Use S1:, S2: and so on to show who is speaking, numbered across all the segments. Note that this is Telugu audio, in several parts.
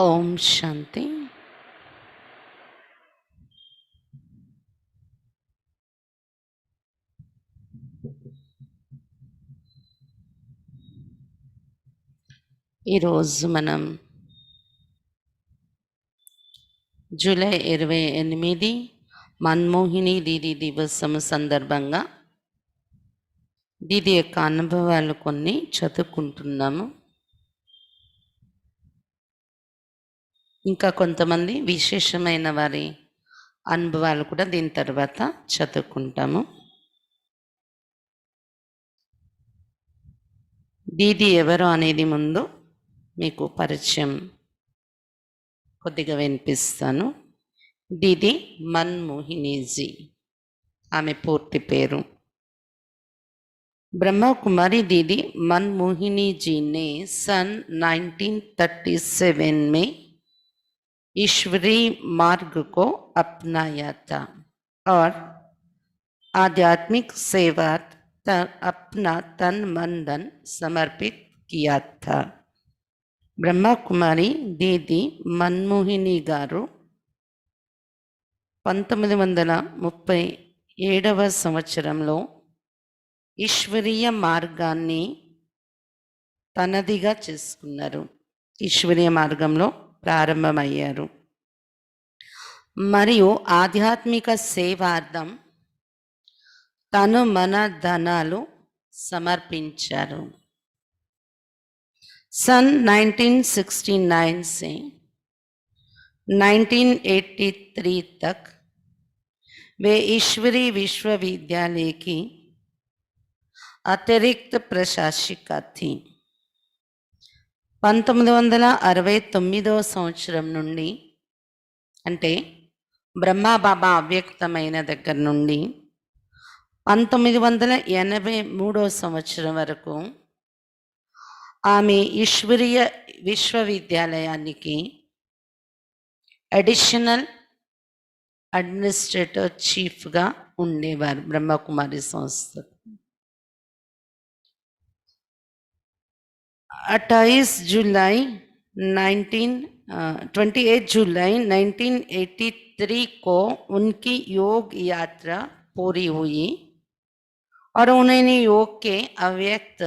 S1: ఓం శాంతి. ఈరోజు మనం జూలై 28 మన్మోహిని దీదీ దివసము సందర్భంగా దీదీ యొక్క అనుభవాలు కొన్ని చదువుకుంటున్నాము. ఇంకా కొంతమంది విశేషమైన వారి అనుభవాలు కూడా దీని తర్వాత చదువుకుంటాము. దీదీ ఎవరు అనేది ముందు మీకు పరిచయం కొద్దిగా వినిపిస్తాను. దీదీ మన్మోహినీజీ, ఆమె పూర్తి పేరు. ब्रह्मा कुमारी दीदी मनमोहिनी जी ने सन 1937 में ईश्वरीय मार्ग को अपनाया था और आध्यात्मिक सेवा अपना तन मन धन समर्पित किया था. ब्रह्मा कुमारी दीदी मनमोहिनी गारू 1937వ సంవత్సరంలో ఈశ్వరీయ మార్గాన్ని తనదిగా చేసుకున్నారు. ఈశ్వరీయ మార్గంలో ప్రారంభమయ్యారు మరియు ఆధ్యాత్మిక సేవార్థం తను మన ధనాలు సమర్పించారు. सन 1969 से 1983 तक वे ईश्वरीय विश्वविद्यालय की अतिरिक्त प्रशासिका थी. 1969వ సంవత్సరం నుండి, అంటే బ్రహ్మా బాబా అవ్యక్తమైన దగ్గర నుండి 1983వ సంవత్సరం వరకు ఆమె ఈశ్వరీయ విశ్వవిద్యాలయానికి అడిషనల్ అడ్మినిస్ట్రేటర్ చీఫ్గా ఉండేవారు. బ్రహ్మకుమారి సంస్థ 28 जुलाई 1983 को उनकी योग यात्रा पूरी हुई और उन्होंने योग के अव्यक्त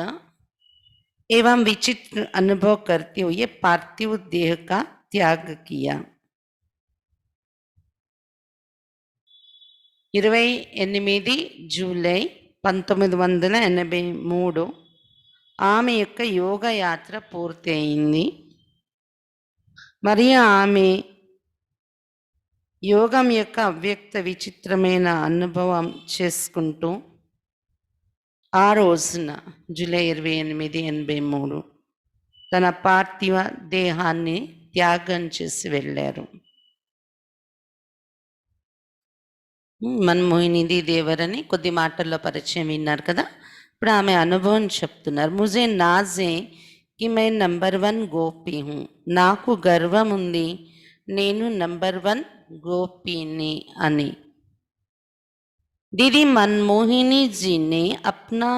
S1: एवं विचित्र अनुभव करते हुए पार्थिव देह का त्याग किया. 28 జూలై 1983 ఆమె యొక్క యోగ యాత్ర పూర్తి అయింది. మరియు ఆమె యోగం యొక్క అవ్యక్త విచిత్రమైన అనుభవం చేసుకుంటూ ఆ రోజున జూలై 28, 83 తన పార్థివ దేహాన్ని త్యాగం చేసి వెళ్ళారు. మన్మోహిని దీదీ ఎవరని కొద్ది మాటల్లో పరిచయం విన్నారు కదా. ఇప్పుడు ఆమె అనుభవం చెప్తున్నారు. ముజే నాజే కి మే నంబర్ 1 గోపి హూ, నాకు గర్వం ఉంది, నేను నంబర్ 1 గోపిని అని. दीदी मनमोहिनी जी ने अपना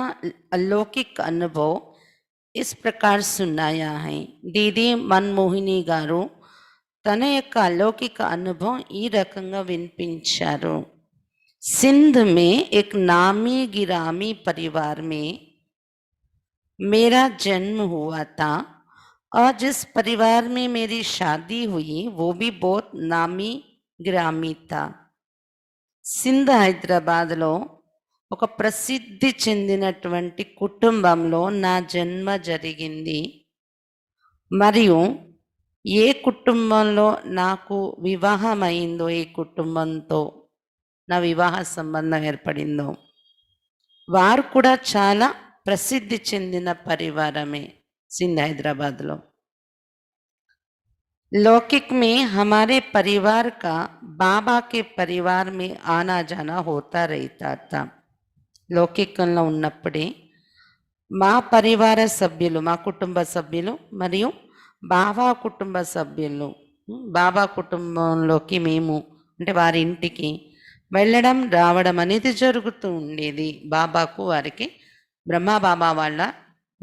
S1: अलौकिक अनुभव इस प्रकार सुनाया है. दीदी मनमोहिनी गारू తన యొక్క अलौकिक अनुभव ఈ రకంగా వినిపించారు. सिंध में एक नामी गिरामी परिवार में मेरा जन्म हुआ था और जिस परिवार में मेरी शादी हुई वो भी बहुत नामी गिरामी था. సింధ్ హైదరాబాద్లో ఒక ప్రసిద్ధి చెందినటువంటి కుటుంబంలో నా జన్మ జరిగింది. మరియు ఏ కుటుంబంలో నాకు వివాహమైందో, ఏ కుటుంబంతో నా వివాహ సంబంధం ఏర్పడిందో వారు కూడా చాలా ప్రసిద్ధి చెందిన పరివారమే సింధ్ హైదరాబాద్లో. लौकिक में हमारे परिवार का बाबा के परिवार में आना जाना होता रहता था. లౌకికంలో ఉన్నప్పుడే మా పరివార సభ్యులు, మా కుటుంబ సభ్యులు మరియు బాబా కుటుంబ సభ్యులు, బాబా కుటుంబంలోకి మేము అంటే వారి ఇంటికి వెళ్ళడం రావడం అనేది జరుగుతూ ఉండేది. బాబాకు వారికి బ్రహ్మా బాబా వాళ్ళ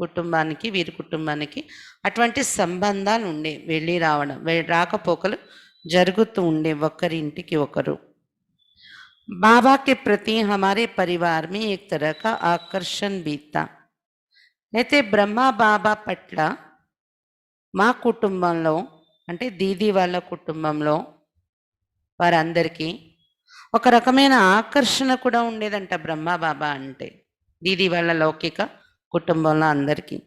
S1: కుటుంబానికి వీరి కుటుంబానికి అటువంటి సంబంధాలు ఉండే, వెళ్ళి రావడం రాకపోకలు జరుగుతూ ఉండే ఒకరి ఇంటికి ఒకరు. बाबा के प्रति हमारे परिवार में एक तरह का आकर्षण भी था. అయితే బ్రహ్మ బాబా పట్ల మా కుటుంబంలో అంటే దీది వాళ్ళ కుటుంబంలో వారందరికీ ఒక రకమైన ఆకర్షణ కూడా ఉండేదంట బ్రహ్మ బాబా అంటే, దీది వాళ్ళ లౌకిక కుటుంబంలో అందరికీ.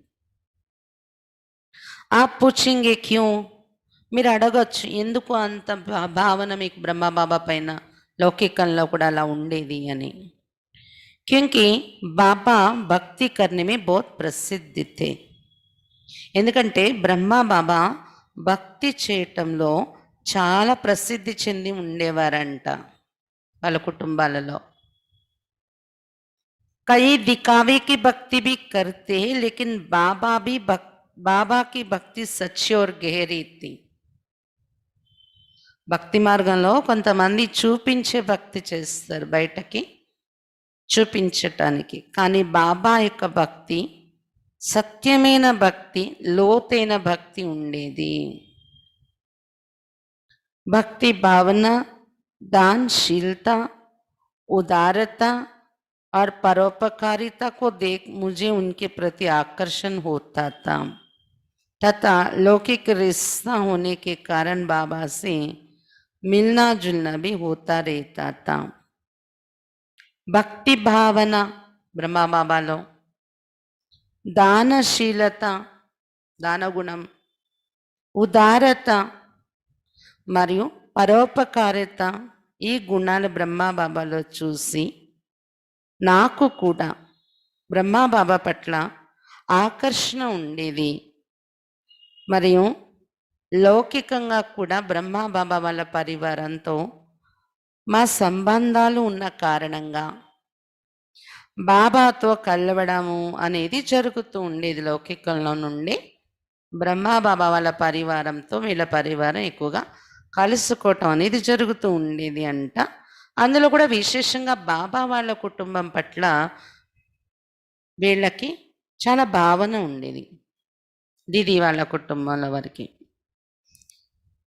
S1: आप पूछेंगे क्यों? మీరు అడగొచ్చు, ఎందుకు అంత భావన మీకు బ్రహ్మ బాబా పైన లౌకికంలో కూడా అలా ఉండేది అని. क्योंकि బాబా భక్తి करने में बहुत प्रसिद्ध थे. ఎందుకంటే బ్రహ్మ బాబా భక్తి చేయటంలో చాలా ప్రసిద్ధి చెంది ఉండేవారంట వాళ్ళ కుటుంబాలలో. कई दिखावे की भक्ति भी करते हैं, लेकिन बाबा की भक्ति सच्ची और गहरी थी. భక్తి మార్గంలో కొంతమంది చూపించే భక్తి చేస్తారు, బయటకి చూపించటానికి. కానీ బాబా యొక్క భక్తి సత్యమైన భక్తి, లోతైన భక్తి ఉండేది. భక్తి భావన, दानशीलता, उदारता और परोपकारिता को देख मुझे उनके प्रति आकर्षण होता था तथा लौकिक रिश्ता होने के कारण बाबा से मिलना जुलना भी होता रहता था. భక్తి భావన బ్రహ్మ బాబాలో, దానశీలత దానగుణం, ఉదారత మరియు పరోపకారిత ఈ గుణాలు బ్రహ్మ బాబాలో చూసి నాకు కూడా బ్రహ్మ బాబా పట్ల ఆకర్షణ ఉండేది. మరియు లౌకికంగా కూడా బ్రహ్మ బాబా వాళ్ళ పరివారంతో మా సంబంధాలు ఉన్న కారణంగా బాబాతో కలవడము అనేది జరుగుతూ ఉండేది. లౌకికంలో నుండి బ్రహ్మ బాబా వాళ్ళ పరివారంతో వీళ్ళ పరివారం ఎక్కువగా కలుసుకోవటం అనేది జరుగుతూ ఉండేది అంట. అందులో కూడా విశేషంగా బాబా వాళ్ళ కుటుంబం పట్ల వీళ్ళకి చాలా భావన ఉండేది, దీది వాళ్ళ కుటుంబంలో వారికి.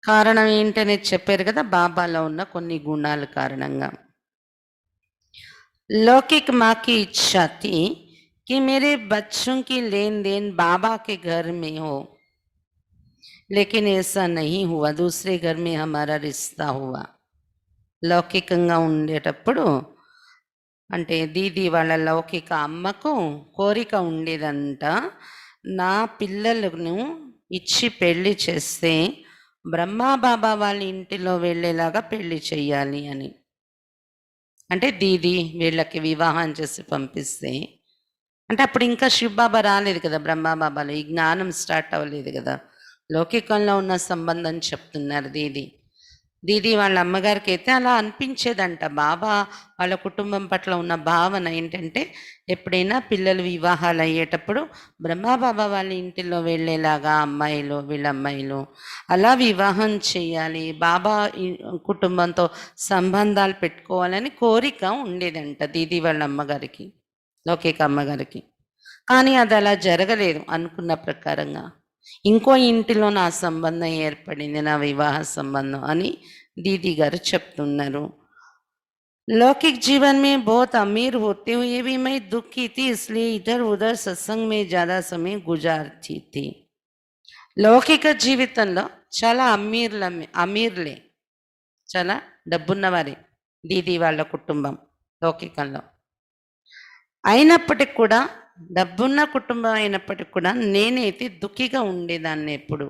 S1: కారణం ఏంటనేది చెప్పారు కదా, బాబాలో ఉన్న కొన్ని గుణాల కారణంగా. लौकिक माँ की इच्छा थी कि मेरे बच्चों की लेन देन बाबा के घर में हो, लेकिन ऐसा नहीं हुआ. दूसरे घर में हमारा रिश्ता हुआ. లౌకికంగా ఉండేటప్పుడు అంటే దీది వాళ్ళ లౌకిక అమ్మకు కోరిక ఉండేదంట, నా పిల్లలను ఇచ్చి పెళ్లి చేస్తే బ్రహ్మా బాబా వాళ్ళ ఇంటిలో వెళ్ళేలాగా పెళ్లి చెయ్యాలి అని. అంటే దీది వీళ్ళకి వివాహం చేసి పంపిస్తే, అంటే అప్పుడు ఇంకా శివబాబా రాలేదు కదా, బ్రహ్మా బాబాలో ఈ జ్ఞానం స్టార్ట్ అవ్వలేదు కదా, లౌకికంలో ఉన్న సంబంధం చెప్తున్నారు దీది వాళ్ళ అమ్మగారికి. అయితే అలా అనిపించేదంట. బాబా వాళ్ళ కుటుంబం పట్ల ఉన్న భావన ఏంటంటే, ఎప్పుడైనా పిల్లలు వివాహాలు అయ్యేటప్పుడు బ్రహ్మా బాబా వాళ్ళ ఇంటిలో వెళ్ళేలాగా అమ్మాయిలు వీళ్ళ అమ్మాయిలు అలా వివాహం చేయాలి, బాబా కుటుంబంతో సంబంధాలు పెట్టుకోవాలని కోరిక ఉండేదంట దీది వాళ్ళ అమ్మగారికి, లౌకిక అమ్మగారికి. కానీ అది అలా జరగలేదు అనుకున్న ప్రకారంగా. ఇంకో ఇంటిలో నా సంబంధం ఏర్పడింది, నా వివాహ సంబంధం అని దీदी గారు చెప్తున్నారు. लौकिक जीवन में बहुत अमीर होते हुए भी मैं दुखी थी, इसलिए इधर उधर सत्संग में ज़्यादा समय गुजारती थी. లౌకిక జీవితంలో చాలా అమీర్లే, చాలా డబ్బున్నవారే దీది వాళ్ళ కుటుంబం లౌకికంలో. అయినప్పటికి కూడా, డబ్బున్న కుటుంబం అయినప్పటికి కూడా నేనైతే దుఃఖిగా ఉండేదాన్ని ఎప్పుడు.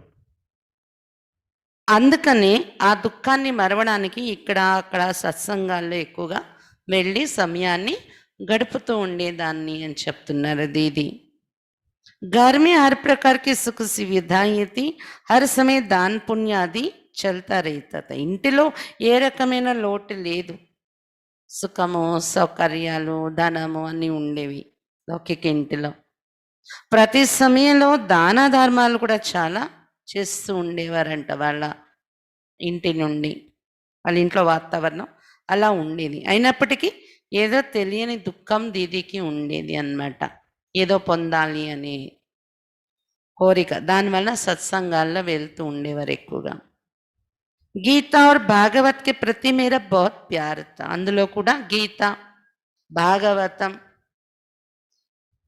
S1: అందుకని ఆ దుఃఖాన్ని మరవడానికి ఇక్కడ అక్కడ సత్సంగాల్లో ఎక్కువగా వెళ్ళి సమయాన్ని గడుపుతూ ఉండేదాన్ని అని చెప్తున్నారు దీది. घर में हर प्रकार की सुख सुविधाएं थी, हर समय दान पुण्य आदि चलता रहता था. ఇంటిలో ఏ రకమైన లోటు లేదు, సుఖము సౌకర్యాలు ధనము అన్నీ ఉండేవి లౌకిక ఇంటిలో. ప్రతి సమయంలో దాన ధర్మాలు కూడా చాలా చేస్తూ ఉండేవారంట వాళ్ళ ఇంటి నుండి. వాళ్ళ ఇంట్లో వాతావరణం అలా ఉండేది. అయినప్పటికీ ఏదో తెలియని దుఃఖం దీదికి ఉండేది అన్నమాట, ఏదో పొందాలి అని కోరిక. దానివల్ల సత్సంగాల్లో వెళ్తూ ఉండేవారు ఎక్కువగా. గీత और భాగవత్ के प्रति मेरा बहुत प्यार था. అందులో కూడా గీత, భాగవతం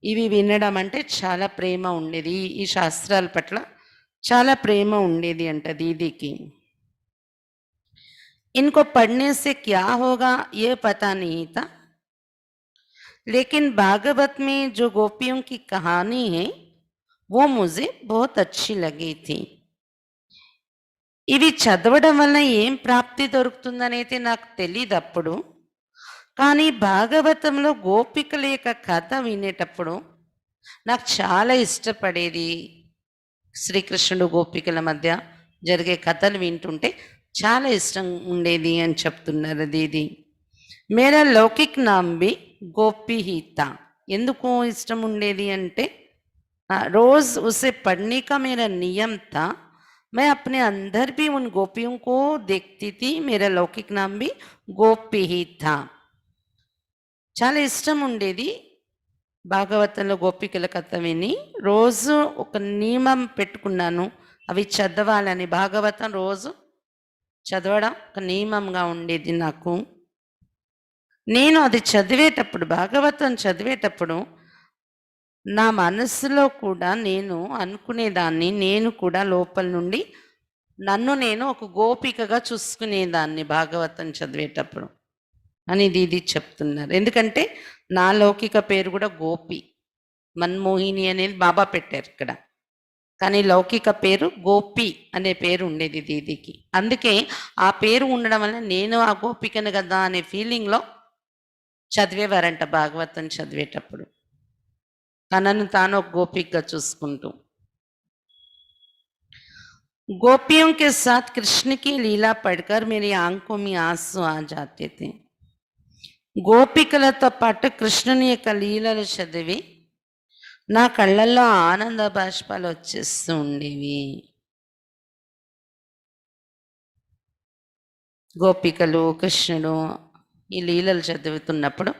S1: ఇవి వినడం అంటే చాలా ప్రేమ ఉండేది. ఈ శాస్త్రాల పట్ల చాలా ప్రేమ ఉండేది అంట దీదీకి. इनको पढ़ने से क्या होगा ये पता नहीं था, लेकिन भागवत में जो गोपियों की कहानी है वो मुझे बहुत अच्छी लगी थी. ఇవి చదవడం వల్ల ఏం ప్రాప్తి దొరుకుతుందనైతే నాకు తెలీదు అప్పుడు. కానీ భాగవతంలో గోపికల యొక్క కథ వినేటప్పుడు నాకు చాలా ఇష్టపడేది. శ్రీకృష్ణుడు గోపికల మధ్య జరిగే కథలు వింటుంటే చాలా ఇష్టం ఉండేది అని చెప్తున్నారు దీది. మేరా లౌకిక్ నామ్ బి గోపి ही था. ఎందుకు ఇష్టం ఉండేది అంటే रोज उसे पढ़ने का मेरा नियम था. मैं अपने अंदर भी उन गोपियों को देखती थी. मेरा लौकिक नाम भी गोपी ही था. చాలా ఇష్టం ఉండేది భాగవతంలో గోపికల కథ విని. రోజు ఒక నియమం పెట్టుకున్నాను, అవి చదవాలని. భాగవతం రోజు చదవడం ఒక నియమంగా ఉండేది నాకు. నేను అది చదివేటప్పుడు, భాగవతం చదివేటప్పుడు నా మనసులో కూడా నేను అనుకునేదాన్ని, నేను కూడా లోపల నుండి నన్ను నేను ఒక గోపికగా చూసుకునేదాన్ని భాగవతం చదివేటప్పుడు అని దీది చెప్తున్నారు. ఎందుకంటే నా లౌకిక పేరు కూడా గోపి. మన్మోహిని అనేది బాబా పెట్టారు ఇక్కడ, కానీ లౌకిక పేరు గోపి అనే పేరు ఉండేది దీదికి. అందుకే ఆ పేరు ఉండడం వల్ల నేను ఆ గోపికను కదా అనే ఫీలింగ్లో చదివేవారంట భాగవతం చదివేటప్పుడు, తనను తాను ఒక గోపికగా చూసుకుంటూ. गोपियों के साथ कृष्ण की लीला पढ़कर मेरी आंखों में आंसू आ जाते थे. గోపికలతో పాటు కృష్ణుని యొక్క లీలలు చదివి నా కళ్ళల్లో ఆనంద బాష్పాలు వచ్చేస్తూ ఉండేవి. గోపికలు, కృష్ణుడు ఈ లీలలు చదువుతున్నప్పుడు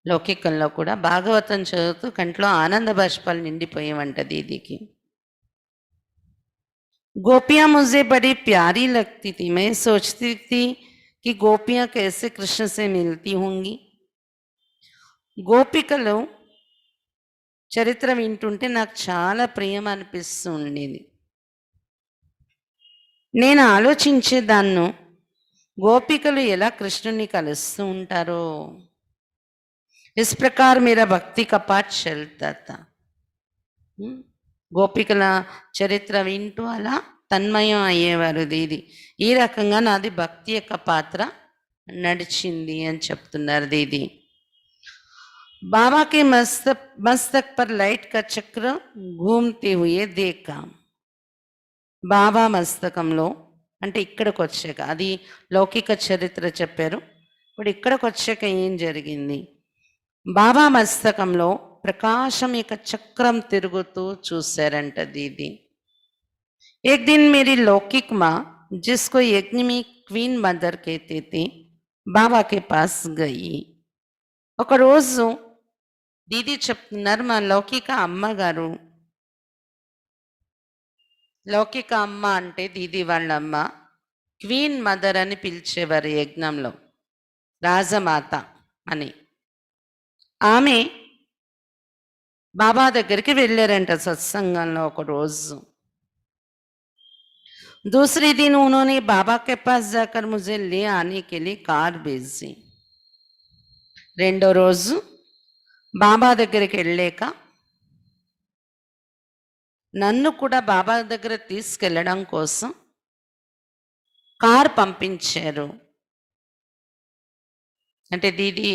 S1: లౌకికంలో కూడా భాగవతం చదువుతూ కంట్లో ఆనంద బాష్పాలు నిండిపోయేవంట దీదికి. गोपियां मुझे बड़ी प्यारी लगती थी. मैं सोचती थी कि गोपियां कैसे कृष्ण से मिलती होंगी. గోపికలు చరిత్ర వింటుంటే నాకు చాలా ప్రియం అనిపిస్తూ ఉండేది. నేను ఆలోచించేదాన్ను, గోపికలు ఎలా కృష్ణుని కలుస్తూ ఉంటారో. इस प्रकार मेरा भक्ति का पाठ चलता था. గోపికల చరిత్ర వింటూ అలా తన్మయం అయ్యేవారు దీది. ఈ రకంగా నాది భక్తి యొక్క పాత్ర నడిచింది అని చెప్తున్నారు దీది. బాబాకి మస్తక్ పర్ లైట్ కా చక్ర ఘూమ్తే హుయే దేకా. బాబా మస్తకంలో అంటే ఇక్కడికి వచ్చాక, అది లౌకిక చరిత్ర చెప్పారు. ఇప్పుడు ఇక్కడికి వచ్చాక ఏం జరిగింది? బాబా మస్తకంలో ప్రకాశం యొక్క చక్రం తిరుగుతూ చూశారంట దీది. एक दिन मेरी लौकिक माँ, जिसको यज्ञ में क्वीन मदर कहते थे, बाबा के पास गई. ఒక రోజు దీది చెప్తున్నారు, మా లౌకిక అమ్మగారు, లౌకిక అమ్మ అంటే దీది వాళ్ళ అమ్మ, క్వీన్ మదర్ అని పిలిచేవారు యజ్ఞంలో, రాజమాత అని. ఆమె బాబా దగ్గరికి వెళ్ళారంట సత్సంగంలో ఒక రోజు. दूसरे दिन उन्होंने बाबा के पास जाकर मुझे ले आने के लिए कार भेजी. రెండో రోజు బాబా దగ్గరికి వెళ్ళాక నన్ను కూడా బాబా దగ్గర తీసుకెళ్ళడం కోసం కార్ పంపించారు. అంటే దీది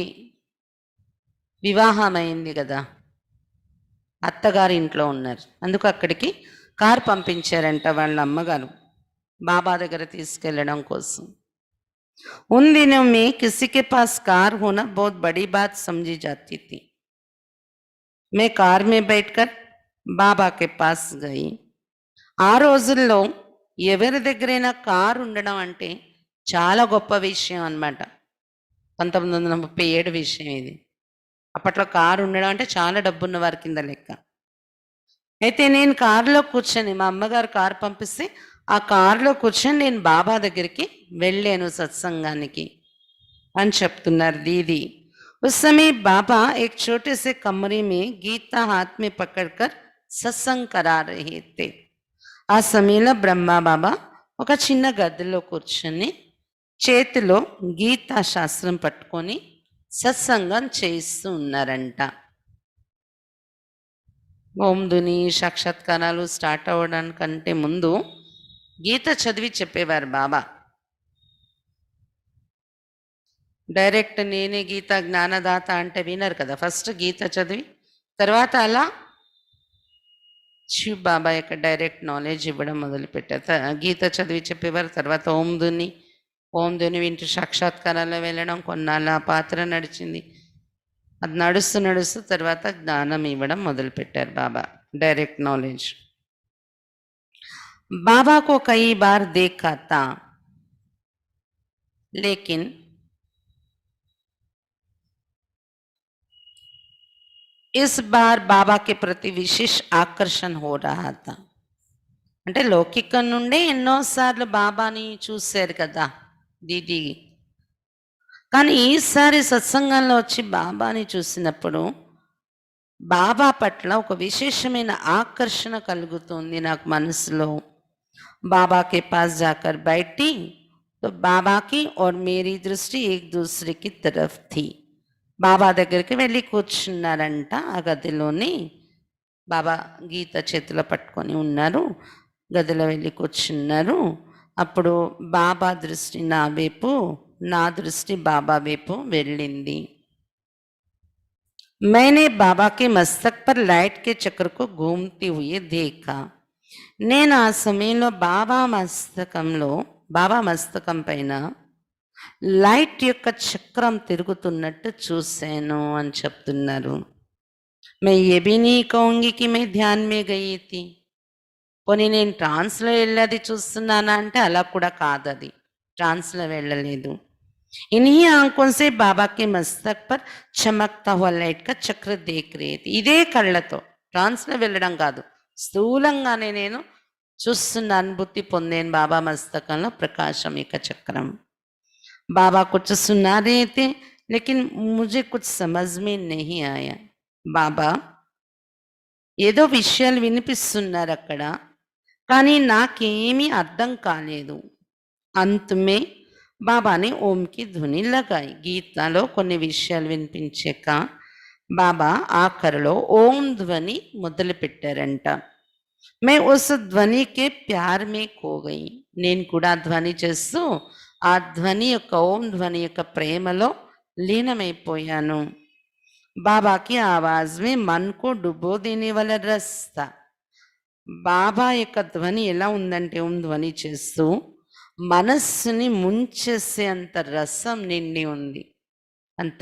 S1: వివాహం అయింది కదా, అత్తగారి ఇంట్లో ఉన్నారు, అందుకు అక్కడికి కార్ పంపించారంట వాళ్ళ అమ్మగారు బాబా దగ్గర తీసుకెళ్ళడం కోసం. उन दिनों में किसी के पास कार होना बहुत बड़ी बात समझी जाती थी. मैं कार में बैठकर बाबा के पास गई. ఆ రోజుల్లో ఎవరి దగ్గరైనా కారు ఉండడం అంటే చాలా గొప్ప విషయం అన్నమాట. 1937 విషయం ఇది. అప్పట్లో కారు ఉండడం అంటే చాలా డబ్బున్న వారి కింద లెక్క. అయితే నేను కారులో కూర్చొని మా అమ్మగారు కారు పంపిస్తే, ఆ కారులో కూర్చొని నేను బాబా దగ్గరికి వెళ్ళాను సత్సంగానికి అని చెప్తున్నారు దీది. उस समय बाबा एक छोटे से कमरे में गीता हाथ में पकड़कर सत्संग करा रहे थे. ఆ సమయంలో బ్రహ్మ బాబా ఒక చిన్న గదిలో కూర్చొని చేతిలో గీతా శాస్త్రం పట్టుకొని సత్సంగం చేయిస్తూ ఉన్నారంట. ఓం ధుని సాక్షాత్కారాలు స్టార్ట్ అవ్వడానికంటే ముందు గీత చదివి చెప్పేవారు బాబా. డైరెక్ట్ నేనే గీత జ్ఞానదాత అంటే వినరు కదా. ఫస్ట్ గీత చదివి తర్వాత అలా శివ్ బాబా యొక్క డైరెక్ట్ నాలెడ్జ్ ఇవ్వడం మొదలుపెట్టారు. గీత చదివి చెప్పేవారు. తర్వాత ఓం ధుని వింటూ సాక్షాత్కారాల్లో వెళ్ళడం కొన్నాళ్ళ ఆ పాత్ర నడిచింది. అది నడుస్తూ నడుస్తూ తర్వాత జ్ఞానం ఇవ్వడం మొదలుపెట్టారు బాబా, डायरेक्ट नॉलेज. बाबा को कई बार देखा था, लेकिन इस बार बाबा के प्रति विशेष आकर्षण हो रहा था. అంటే లౌకికం నుండే ఎన్నోసార్లు బాబాని చూశారు కదా దీది, కానీ ఈసారి సత్సంగంలో వచ్చి బాబాని చూసినప్పుడు బాబా పట్ల ఒక విశేషమైన ఆకర్షణ కలుగుతుంది నాకు మనసులో. बाबा के पास जाकर बैठी तो बाबा की और मेरी दृष्टि एक दूसरे की तरफ थी. బాబా దగ్గరికి వెళ్ళి కూర్చున్నారంట. ఆ గదిలోని బాబా గీత చేతిలో పట్టుకొని ఉన్నారు. గదిలో వెళ్ళి కూర్చున్నారు. అప్పుడు బాబా దృష్టి నా వైపు, నా దృష్టి బాబా వైపు వెళ్ళింది. मैंने बाबा के मस्तक पर लाइट के चक्र को घूमते हुए देखा. నేను ఆ సమయంలో బాబా మస్తకం పైన లైట్ యొక్క చక్రం తిరుగుతున్నట్టు చూశాను అని చెప్తున్నారు. मैं ये भी नहीं कहूंगी कि मैं ध्यान में गई थी. పోనీ నేను ట్రాన్స్లో వెళ్ళేది చూస్తున్నానా అంటే అలా కూడా కాదు, అది ట్రాన్స్లో వెళ్ళలేదు. इन्हीं आंखों से बाबा के मस्तक पर चमकता हुआ लाइट का चक्र देख रही थी. ఇదే కళ్ళతో, ట్రాన్స్లో వెళ్ళడం కాదు, స్థూలంగానే నేను చూస్తున్న అనుభూతి పొందాను బాబా మస్తకంలో ప్రకాశం యొక్క చక్రం. बाबा कुछ सुना रहे थे लेकिन मुझे कुछ समझ में नहीं आया. బాబా ఏదో విషయాలు వినిపిస్తున్నారు అక్కడ, కానీ నాకేమీ అర్థం కాలేదు. అంతమే బాబాని ఓంకి ధ్వని లగాయి. గీతలో కొన్ని విషయాలు వినిపించాక బాబా ఆఖరిలో ఓం ధ్వని మొదలుపెట్టారంట. మే ఉస్ ధ్వనికి ప్యార్ మే ఖో గయి. నేను కూడా ధ్వని చేస్తూ ఆ ధ్వని యొక్క, ఓం ధ్వని యొక్క ప్రేమలో లీనమైపోయాను. బాబాకి ఆవాజ్ మే మన్ కో డుబో దేనే వాలా రస్తా. బాబా యొక్క ధ్వని ఎలా ఉందంటే, ఓం ధ్వని చేస్తూ మనస్సుని ముంచేసే అంత రసం నిండి ఉంది, అంత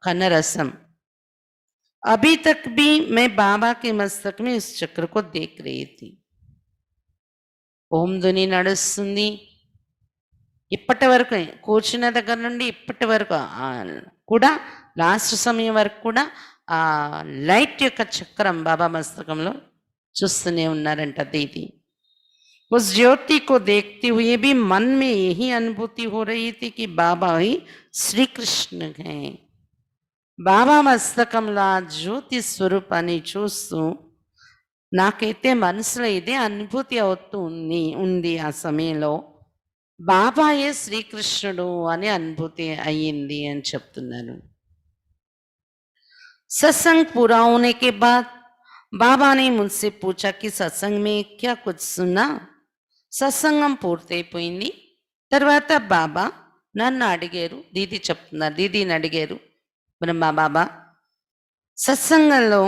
S1: కనరసం. अभी तक भी मैं बाबा के मस्तक में इस चक्र को देख रही थी. ఓం ధ్వని నడుస్తుంది. ఇప్పటి వరకు కూర్చున్న దగ్గర నుండి ఇప్పటి వరకు కూడా, లాస్ట్ సమయం వరకు కూడా ఆ లైట్ యొక్క చక్రం బాబా మస్తకంలో చూస్తూనే ఉన్నారంట దీది. उस ज्योति को देखते हुए भी मन में यही अनुभूति हो रही थी कि बाबा ही श्री कृष्ण हैं. బాబా మస్తకంలో ఆ జ్యోతి స్వరూపాన్ని చూస్తూ నాకైతే మనసులో ఇదే అనుభూతి అవుతూ ఉంది. ఆ సమయంలో బాబాయే శ్రీకృష్ణుడు అనే అనుభూతి అయ్యింది అని చెప్తున్నారు. सत्संग पूरा होने के बाद बाबा ने मुझसे पूछा कि सत्संग में क्या कुछ सुना. సత్సంగం పూర్తయిపోయింది. తర్వాత బాబా నన్ను అడిగారు, దీది చెప్తున్నారు, దీదీని అడిగారు బ్రహ్మ బాబా, సత్సంగంలో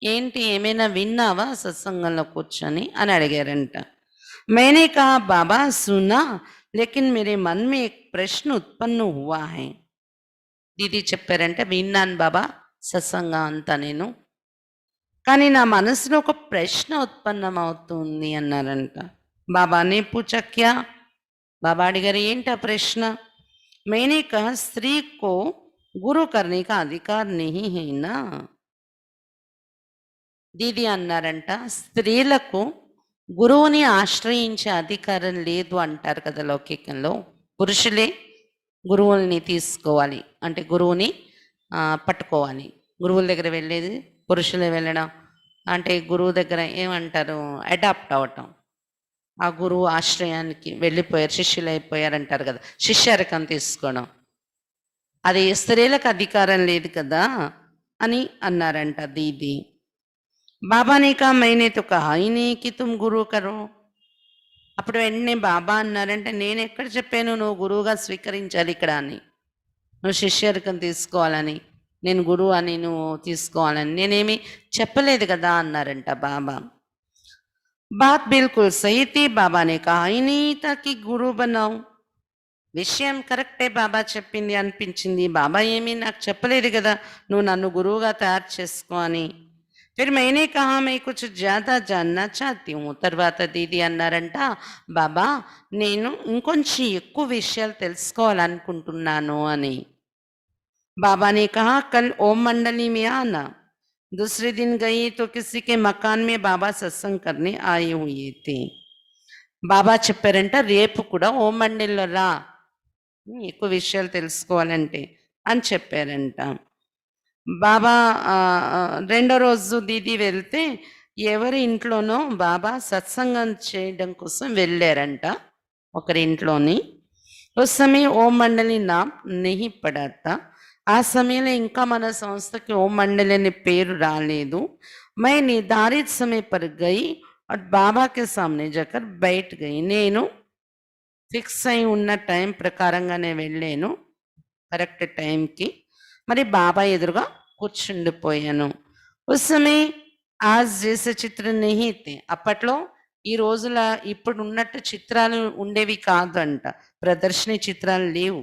S1: ఏంటి ఏమైనా విన్నావా సత్సంగంలో కూర్చొని అని అడిగారంట. मैंने कहा बाबा सुना लेकिन मेरे मन में एक प्रश्न उत्पन्न हुआ है. దీది చెప్పారంటే, విన్నాను బాబా సత్సంగం అంతా నేను, కానీ నా మనసులో ఒక ప్రశ్న ఉత్పన్నమవుతుంది అన్నారంట. బాబానే పూచా క్యా. బాబా అడిగారు ఏంటి ఆ ప్రశ్న. मैंने कहा स्त्री को गुरु करने का अधिकार नहीं है ना. దీది అన్నారంట, స్త్రీలకు గురువుని ఆశ్రయించే అధికారం లేదు అంటారు కదా లౌకికంలో. పురుషులే గురువుల్ని తీసుకోవాలి, అంటే గురువుని పట్టుకోవాలి. గురువుల దగ్గర వెళ్ళేది పురుషులే వెళ్ళడం, అంటే గురువు దగ్గర ఏమంటారు, అడాప్ట్ అవ్వటం, ఆ గురువు ఆశ్రయానికి వెళ్ళిపోయారు, శిష్యులు అయిపోయారంటారు కదా, శిష్యరకం తీసుకోవడం. అది స్త్రీలకు అధికారం లేదు కదా అని అన్నారంట దీది. బాబా నే కహా మైనే తో కహా హీ नहीं कि तुम गुरु करो. అప్పుడు వెంటనే బాబా అన్నారంటే, నేను ఎక్కడ చెప్పాను నువ్వు గురువుగా స్వీకరించాలి ఇక్కడ అని, నువ్వు శిష్యరికం తీసుకోవాలని, నేను గురువు అని నువ్వు తీసుకోవాలని నేనేమి చెప్పలేదు కదా అన్నారంట బాబా. బాత్ బిల్కుల్ సహీ థీ, బాబా నే కహా హీ नहीं था कि గురు బనాओ. విషయం కరెక్టే బాబా చెప్పింది అనిపించింది, బాబా ఏమీ నాకు చెప్పలేదు కదా నువ్వు నన్ను గురువుగా తయారు చేసుకో అని. ఫిర్ मैंने कहा मैं कुछ ज़्यादा जानना चाहती हूँ. తర్వాత దీది అన్నారంట, బాబా నేను ఇంకొంచెం ఎక్కువ విషయాలు తెలుసుకోవాలనుకుంటున్నాను అని. बाबा ने कहा कल ओम मंडली में आना. दूसरे दिन गई तो किसी के मकान में बाबा सत्संग करने आए हुए थे. బాబా చెప్పారంట, రేపు కూడా ఓం మండలిలో రా, ఎక్కువ విషయాలు తెలుసుకోవాలంటే అని చెప్పారంట. బాబా రెండో రోజు దీది వెళ్తే ఎవరి ఇంట్లోనో బాబా సత్సంగం చేయడం కోసం వెళ్ళారంట ఒకరింట్లోని. ఉస్ సమయం ఓం మండలి నామ్ నహీ పడా థా. ఆ సమయంలో ఇంకా మన సంస్థకి ఓం మండలి అనే పేరు రాలేదు. మై నిర్ధారిత సమయ పర్ గయి और బాబా के सामने जाकर बैठ गई. నేను ఫిక్స్ అయి ఉన్న టైం ప్రకారంగానే వెళ్ళాను, కరెక్ట్ టైంకి. మరి బాబా ఎదురుగా కూర్చుండిపోయాను. ఉస్సమే ఆజ్ జైసే చిత్ర నహీ తే. అప్పట్లో ఈ రోజుల ఇప్పుడు ఉన్నట్టు చిత్రాలు ఉండేవి కాదంట, ప్రదర్శన చిత్రాలు లేవు.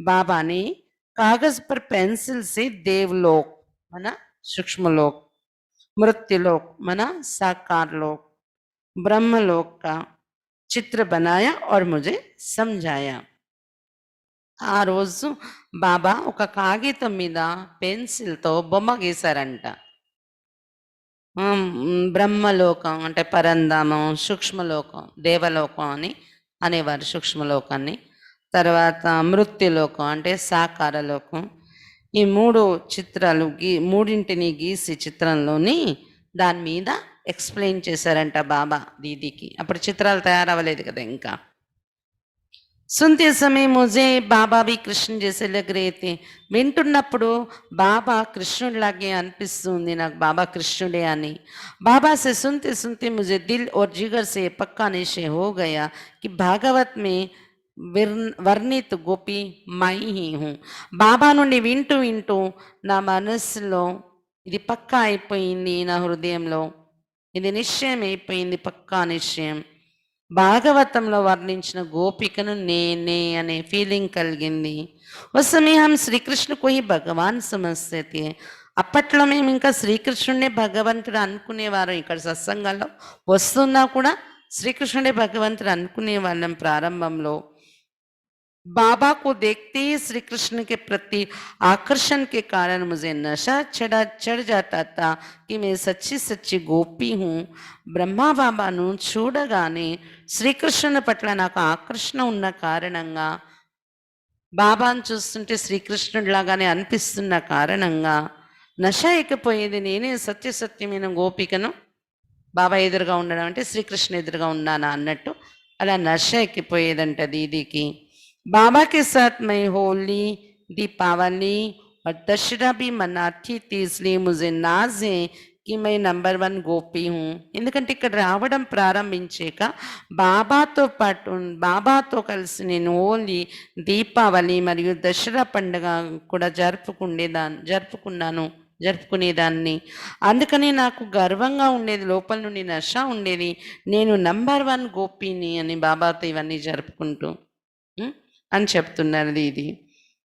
S1: బాబాని కాగజ్ పర్ పెన్సిల్ సే దేవ్లోక్ మన సూక్ష్మలోక్, मृत्युलोक मना साकार लोक, ब्रह्मलोक का चित्र बनाया और मुझे समझाया. ఆ రోజు బాబా ఒక కాగితం మీద పెన్సిల్తో బొమ్మ గీశారంట. బ్రహ్మలోకం అంటే పరంధామం, సూక్ష్మలోకం దేవలోకం అని అనేవారు సూక్ష్మలోకాన్ని. తర్వాత మృత్యులోకం అంటే సాకార లోకం. ఈ మూడు చిత్రాలు మూడింటిని గీసి చిత్రంలోని దాని మీద ఎక్స్ప్లెయిన్ చేశారంట బాబా దీదీకి. అప్పుడు చిత్రాలు తయారవ్వలేదు కదా ఇంకా. సున్తే సమయం ముజే బాబా బి కృష్ణ చేసే లగరైతే. వింటున్నప్పుడు బాబా కృష్ణుడిలాగే అనిపిస్తుంది నాకు, బాబా కృష్ణుడే అని. బాబా సే సున్తే సున్తే ముజే దిల్ और जिगर से पक्का निश्चय हो गया कि भागवत में వర్ణిత్ గోపి మై హీ హూ. బాబా నుండి వింటూ వింటూ నా మనస్సులో ఇది పక్కా అయిపోయింది, నా హృదయంలో ఇది నిశ్చయం అయిపోయింది, పక్కా నిశ్చయం. భాగవతంలో వర్ణించిన గోపికను నేనే అనే ఫీలింగ్ కలిగింది. వసమే హం శ్రీకృష్ణకు హీ భగవాన్ సమస్యతే. అప్పట్లో మేము ఇంకా శ్రీకృష్ణుడే భగవంతుడు అనుకునేవారు. ఇక్కడ సత్సంగాల్లో వస్తున్నా కూడా శ్రీకృష్ణుడే భగవంతుడు అనుకునే వాళ్ళం ప్రారంభంలో. बाबा को देखते ही श्री कृष्ण के प्रति आकर्षण के कारण मुझे नशा चढ़ जाता था कि मैं सच्ची सच्ची गोपी हूँ. ब्रह्मा బాబాను చూడగానే శ్రీకృష్ణుని పట్ల నాకు ఆకర్షణ ఉన్న కారణంగా, బాబాను చూస్తుంటే శ్రీకృష్ణుడిలాగానే అనిపిస్తున్న కారణంగా నశ ఎక్కిపోయేది. నేనే సత్యసత్యమైన గోపికను, బాబా ఎదురుగా ఉండడం అంటే శ్రీకృష్ణ ఎదురుగా ఉన్నానా అన్నట్టు అలా నశ ఎక్కిపోయేదంట దీదీకి. बाबा के साथ मैं होली, दीपावली और दशहरा भी मनाती थी, इसलिए मुझे नाज है कि मैं नंबर 1 గోపి हूँ. ఎందుకంటే ఇక్కడ రావడం ప్రారంభించాక బాబాతో పాటు బాబాతో కలిసి నేను హోలీ, దీపావళి మరియు దసరా పండుగ కూడా జరుపుకునేదాన్ని. అందుకని నాకు గర్వంగా ఉండేది, లోపల నుండి నష ఉండేది, నేను నంబర్ 1 గోపిని అని బాబాతో ఇవన్నీ జరుపుకుంటూ అని చెప్తున్నారు దీది.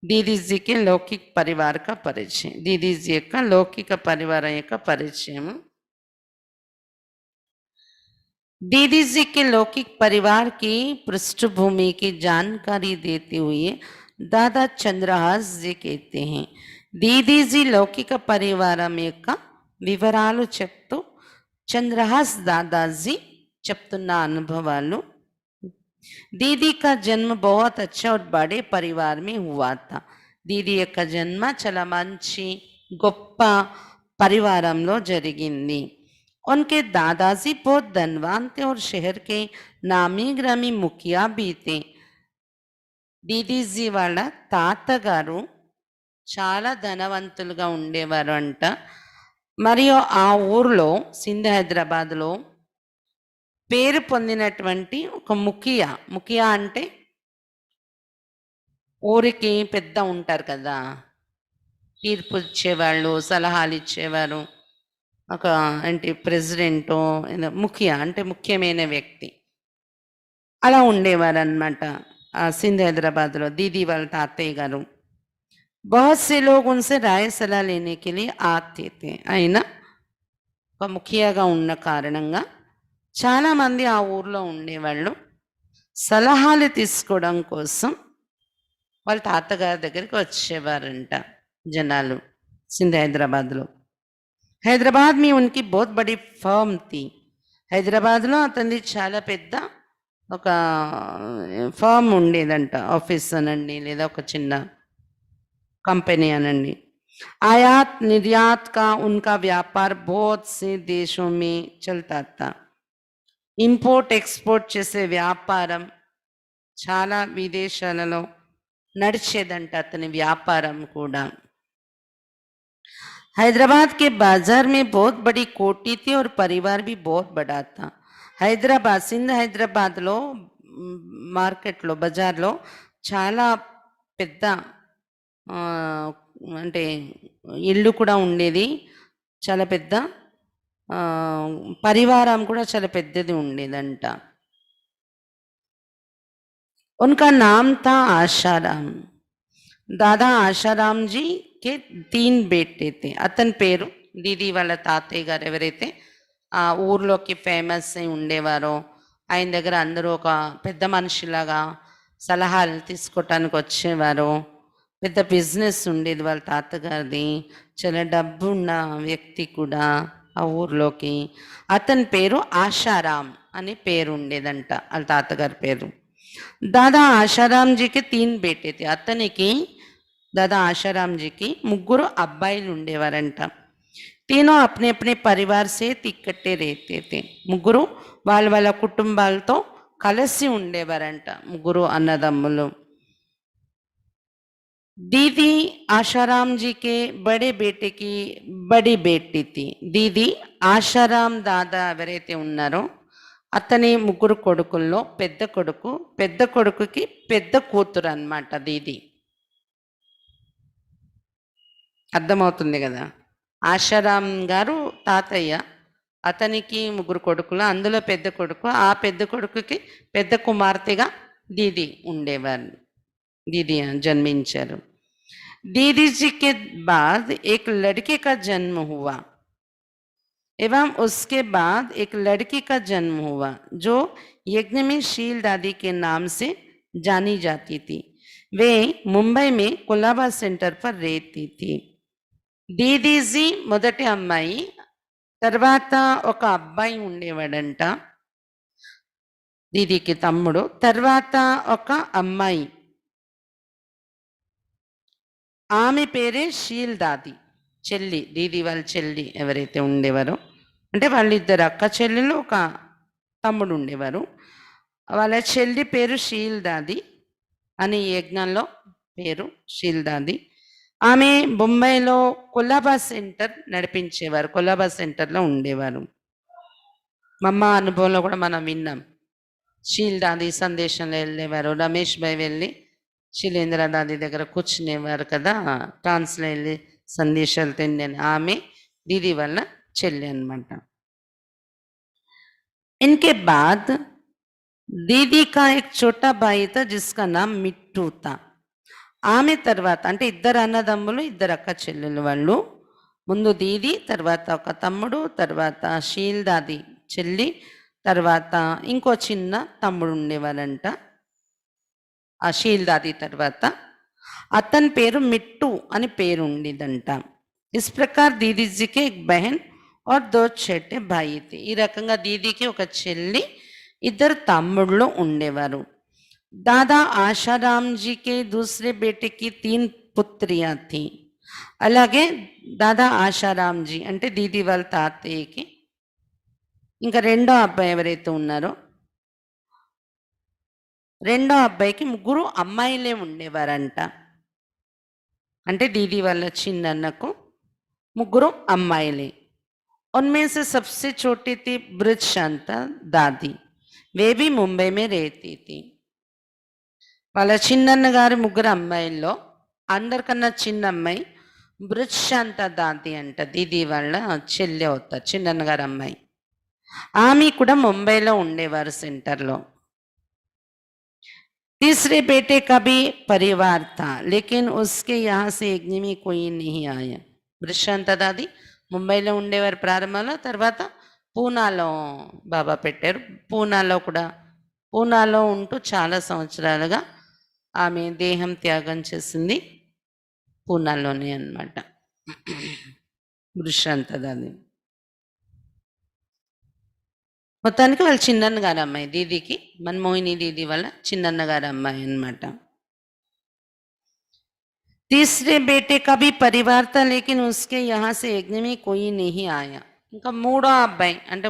S1: దీదీజీకి లౌకిక పరివార కా పరిచయం. దీదీజీ యొక్క లౌకిక పరివారం యొక్క పరిచయం. दीदी जी के लौकिक परिवार की पृष्ठभूमि की जानकारी देते हुए दादा चंद्रहास जी कहते हैं, दीदी जी లౌకిక పరివారం యొక్క వివరాలు చెప్తూ చంద్రహాస్ దాదాజీ చెప్తున్న అనుభవాలు. दीदी का जन्म बहुत अच्छा और बड़े परिवार में हुआ था. दीदी యొక్క జన్మ చాలా మంచి గొప్ప పరివారంలో జరిగింది. उनके दादाजी बहुत धनवान थे और शहर के नामी ग्रामी मुखिया भी थे. దీదీజీ వాళ్ళ తాతగారు చాలా ధనవంతులుగా ఉండేవారు అంట. మరియు ఆ ఊర్లో సింధ్ హైదరాబాద్లో పేరు పొందినటువంటి ఒక ముఖియా అంటే ఊరికి పెద్ద ఉంటారు కదా, తీర్పు ఇచ్చేవాళ్ళు, సలహాలు ఇచ్చేవారు, ఒక ఏంటి ప్రెసిడెంటో ముఖియా అంటే ముఖ్యమైన వ్యక్తి అలా ఉండేవారు అనమాట ఆ సింధ్ హైదరాబాద్లో దీదీ వాళ్ళ తాతయ్య గారు. बहुत से लोग उनसे राय सलाह लेने के लिए आते थे. ఆయన ఒక ముఖియాగా ఉన్న కారణంగా చాలామంది ఆ ఊర్లో ఉండేవాళ్ళు సలహాలు తీసుకోవడం కోసం వాళ్ళ తాతగారి దగ్గరికి వచ్చేవారంట జనాలు సింధ్ హైదరాబాద్లో. హైదరాబాద్ మీ ఉనికి బహుత్ బడి ఫర్మ్ థీ. హైదరాబాద్లో అతనిది చాలా పెద్ద ఒక ఫర్మ్ ఉండేదంట, ఆఫీస్ అనండి లేదా ఒక చిన్న कंपनी अनंडी. आयात निर्यात का उनका व्यापार बहुत से देशों में चलता था. इंपोर्ट एक्सपोर्ट చేసే వ్యాపారం చాలా విదేశాలలో నడిచేదంట అతని వ్యాపారం కూడా. हैदराबाद के बाजार में बहुत बड़ी कोठी थी और परिवार भी बहुत बड़ा था. హైదరాబాద్ సింధ్ హైదరాబాద్లో మార్కెట్లో బజార్లో చాలా పెద్ద అంటే ఇల్లు కూడా ఉండేది, చాలా పెద్ద పరివారం కూడా చాలా పెద్దది ఉండేదంట. उनका नाम था आशाराम. दादा आशाराम जी के 3 बेटे थे. అతని పేరు దీదీ వాళ్ళ తాతయ్య గారు ఎవరైతే ఆ ఊర్లోకి ఫేమస్ అయి ఉండేవారో, ఆయన దగ్గర అందరూ ఒక పెద్ద మనిషిలాగా సలహాలు తీసుకోవటానికి వచ్చేవారు. పెద్ద బిజినెస్ ఉండేది వాళ్ళ తాతగారిది, చాలా డబ్బు ఉన్న వ్యక్తి కూడా ఆ ఊర్లోకి. అతని పేరు ఆశారాం అని పేరు ఉండేదంట వాళ్ళ తాతగారి పేరు. దాదా ఆశారాంజీకి 3 బేటే थे. అతనికి దాదా ఆశారాంజీకి 3 అబ్బాయిలు ఉండేవారంట. तीनों अपने अपने परिवार से इकट्ठे रहते थे. 3 వాళ్ళ వాళ్ళ కుటుంబాలతో కలిసి ఉండేవారంట 3 అన్నదమ్ములు. दीदी आशाराम जी के बड़े बेटे की बड़ी बेटी थी. दीदी ఆశారాం దాదా ఎవరైతే ఉన్నారో అతని 3 కొడుకుల్లో పెద్ద కొడుకుకి పెద్ద కూతురు అన్నమాట దీది. అర్థమవుతుంది కదా. ఆశారాం గారు తాతయ్య, అతనికి 3 కొడుకులు, అందులో పెద్ద కొడుకు, ఆ పెద్ద కొడుకుకి పెద్ద కుమార్తెగా దీది ఉండేవారు, दीदी जन्मिंचाరు. दीदी जी के बाद एक लड़के का जन्म हुआ एवं उसके बाद एक लड़की का जन्म हुआ जो यज्ञ में शील दादी के नाम से जानी जाती थी. वे मुंबई में कोलाबा सेंटर पर रहती थी. దీదీజీ మొదటి అమ్మాయి, తర్వాత ఒక అబ్బాయి ఉండేవాడంట దీదీకి తమ్ముడు, తర్వాత ఒక అమ్మాయి, ఆమె పేరే షీల్ దాది, చెల్లి. దీది వాళ్ళ చెల్లి ఎవరైతే ఉండేవారో, అంటే వాళ్ళిద్దరు అక్క చెల్లెలు, ఒక తమ్ముడు ఉండేవారు. వాళ్ళ చెల్లి పేరు షీల్ దాది అని యజ్ఞంలో పేరు షీల్ దాది. ఆమె బొంబాయిలో కొలాబా సెంటర్ నడిపించేవారు, కొలాబా సెంటర్లో ఉండేవారు. మా అమ్మ అనుభవంలో కూడా మనం విన్నాం. షీల్ దాది సందేశంలో వెళ్ళేవారు, రమేష్ భాయ్ వెళ్ళి శిలేంద్ర దాది దగ్గర కూర్చునేవారు కదా, ట్రాన్స్లో వెళ్ళి సందేశాలు తిండని. ఆమె దీది వల్ల చెల్లి అనమాట. इनके बाद दीदी का एक छोटा भाई था जिसका नाम मिट्टू था. ఆమె తర్వాత అంటే ఇద్దరు అన్నదమ్ములు, ఇద్దరు అక్క చెల్లెలు వాళ్ళు. ముందు దీది, తర్వాత ఒక తమ్ముడు, తర్వాత షీల్ దాది చెల్లి, తర్వాత ఇంకో చిన్న తమ్ముడు ఉండేవారంట ఆ షీల్ దాది తర్వాత. అతని పేరు మిట్టు అని పేరు ఉండేదంట. इस प्रकार दीदी जी के एक बहन और 2 छोटे भाई थे. ఈ రకంగా దీదీకి ఒక చెల్లి, ఇద్దరు తమ్ముళ్ళు ఉండేవారు. दादा आशाराम जी के दूसरे बेटे की 3 పుత్రియా थी. అలాగే దాదా ఆశారాంజీ అంటే దీది వాళ్ళ తాతయ్యకి ఇంకా రెండో అబ్బాయి ఎవరైతే ఉన్నారో రెండో అబ్బాయికి ముగ్గురు అమ్మాయిలే ఉండేవారంట. అంటే దీది వాళ్ళ చిన్నన్నకు ముగ్గురు అమ్మాయిలే. उनमें से सबसे छोटी थी ब्रज शांता दादी. वे भी मुंबई में रहती थी. వాళ్ళ చిన్నన్న గారి ముగ్గురు అమ్మాయిల్లో అందరికన్నా చిన్న అమ్మాయి బ్రజ్ శాంత దాది అంట. దీది వాళ్ళ చెల్లి అవుతారు, చిన్నన్న గారి అమ్మాయి. ఆమె కూడా ముంబైలో ఉండేవారు సెంటర్లో. तीसरे बेटे का भी परिवार था लेकिन उसके यहाँ से यज्ञ में कोई नहीं आया. బ్రజ్ దాది ముంబైలో ఉండేవారు ప్రారంభంలో, తర్వాత పూనాలో బాబా పెట్టారు. పూనాలో ఉంటూ చాలా సంవత్సరాలుగా ఆమె దేహం త్యాగం చేసింది పూనాలోనే అన్నమాట. బ్రజ్ దాది మొత్తానికి వాళ్ళ చిన్నన్న గారి అమ్మాయి, దీదీకి మన్మోహిని దీది వాళ్ళ చిన్నన్న గారి అమ్మాయి అన్నమాట. तीसरे बेटे का भी परिवार था लेकिन उसके यहाँ से यज्ञ में कोई नहीं आया. ఇంకా మూడో అబ్బాయి అంటే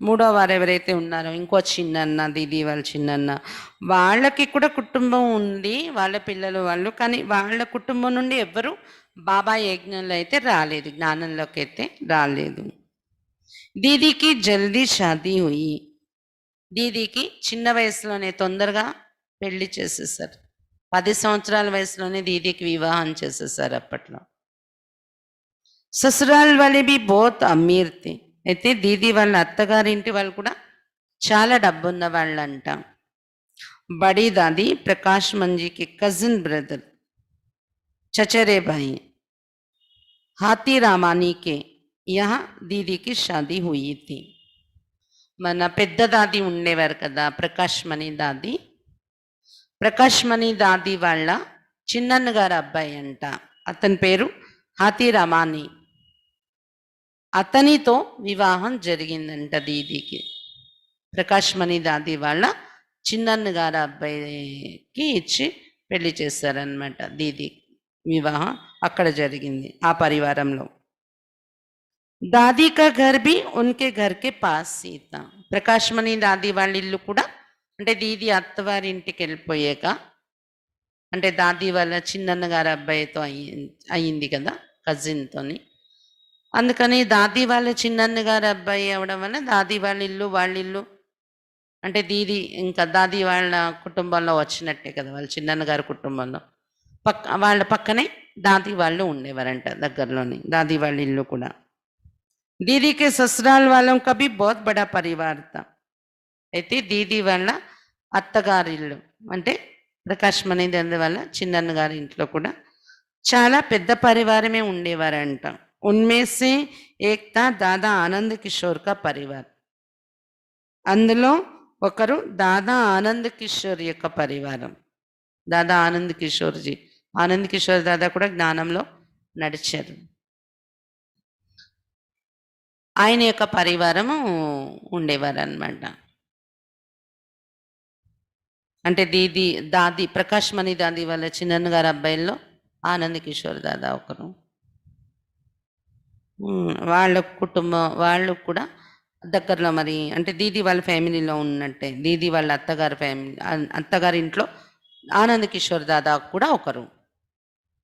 S1: మూడో వారు ఎవరైతే ఉన్నారో ఇంకో చిన్నన్న, దీది వాళ్ళ చిన్నన్న, వాళ్ళకి కూడా కుటుంబం ఉంది, వాళ్ళ పిల్లలు వాళ్ళు. కానీ వాళ్ళ కుటుంబం నుండి ఎవ్వరు బాబా యజ్ఞంలో అయితే రాలేదు, జ్ఞానంలోకి అయితే రాలేదు. దీదీకి జల్దీ షాదీ హుయి. దీదీకి చిన్న వయసులోనే తొందరగా పెళ్లి చేసేసారు. 10 సంవత్సరాల వయసులోనే దీదీకి వివాహం చేసేసారు అప్పట్లో. ససురాల్ వాళ్ళే బి బహుత్ అమీర్ థే. అయితే దీదీ వాళ్ళ అత్తగారింటి వాళ్ళు కూడా చాలా డబ్బున్న వాళ్ళంట. బడీ దాది ప్రకాష్ మంజీకి కజిన్ బ్రదర్ చచరే భాయి హాతీ రామానీకే యహ దీదీకి షాదీ హుయి థీ. మన పెద్ద దాది ఉండేవారు కదా ప్రకాష్ మణి దాది, ప్రకాష్ మణి దాది వాళ్ళ చిన్నన్న గారు అబ్బాయి అంట. అతని పేరు హాతీ రమాని. అతనితో వివాహం జరిగిందంట దీదీకి. ప్రకాష్ మణి దాది వాళ్ళ చిన్నన్న గారు అబ్బాయికి ఇచ్చి పెళ్లి చేశారనమాట. దీది వివాహం అక్కడ జరిగింది ఆ పరివారంలో. దాదీ కా ఘర్ బి ఉన్కే ఘర్ కే పాస్ హీ థా. ప్రకాష్ మణి దాది వాళ్ళ ఇల్లు కూడా అంటే దీది అత్తవారి ఇంటికి వెళ్ళిపోయాక, అంటే దాది వాళ్ళ చిన్నన్న గారి అబ్బాయితో అయ్యింది కదా కజిన్తోని, అందుకని దాది వాళ్ళ చిన్నన్న గారి అబ్బాయి అవడం వల్ల దాది వాళ్ళ ఇల్లు అంటే దీది ఇంకా దాది వాళ్ళ కుటుంబంలో వచ్చినట్టే కదా, వాళ్ళ చిన్నన్న గారి కుటుంబంలో వాళ్ళ పక్కనే దాది వాళ్ళు ఉండేవారంట దగ్గరలోని, దాది వాళ్ళ ఇల్లు కూడా. దీదీకి ససరాల్ వాళ్ళం కభీ బహుత్ బడా పరివార్ థా. అయితే దీది వాళ్ళ అత్తగారి ఇల్లు అంటే ప్రకాష్ మణి దాది వాళ్ళ చిన్నన్న గారి ఇంట్లో కూడా చాలా పెద్ద పరివారమే ఉండేవారంట. ఉన్మే సే ఏక్ తా దాదా ఆనంద్ కిషోర్ కా పరివార్. అందులో ఒకరు దాదా ఆనంద్ కిషోర్ యొక్క పరివారం. దాదా ఆనంద్ కిషోర్జీ, ఆనంద్ కిషోర్ దాదా కూడా జ్ఞానంలో నడిచారు. ఆయన యొక్క పరివారము ఉండేవారు అనమాట. అంటే దాది ప్రకాష్ మణి దాది వాళ్ళ చిన్నన్న గారి అబ్బాయిల్లో ఆనంద్ కిషోర్ దాదా ఒకరు. వాళ్ళ కుటుంబం వాళ్ళు కూడా దగ్గరలో మరి అంటే దీది వాళ్ళ ఫ్యామిలీలో ఉన్నట్టే. దీది వాళ్ళ అత్తగారి ఇంట్లో ఆనంద్ కిషోర్ దాదా కూడా ఒకరు.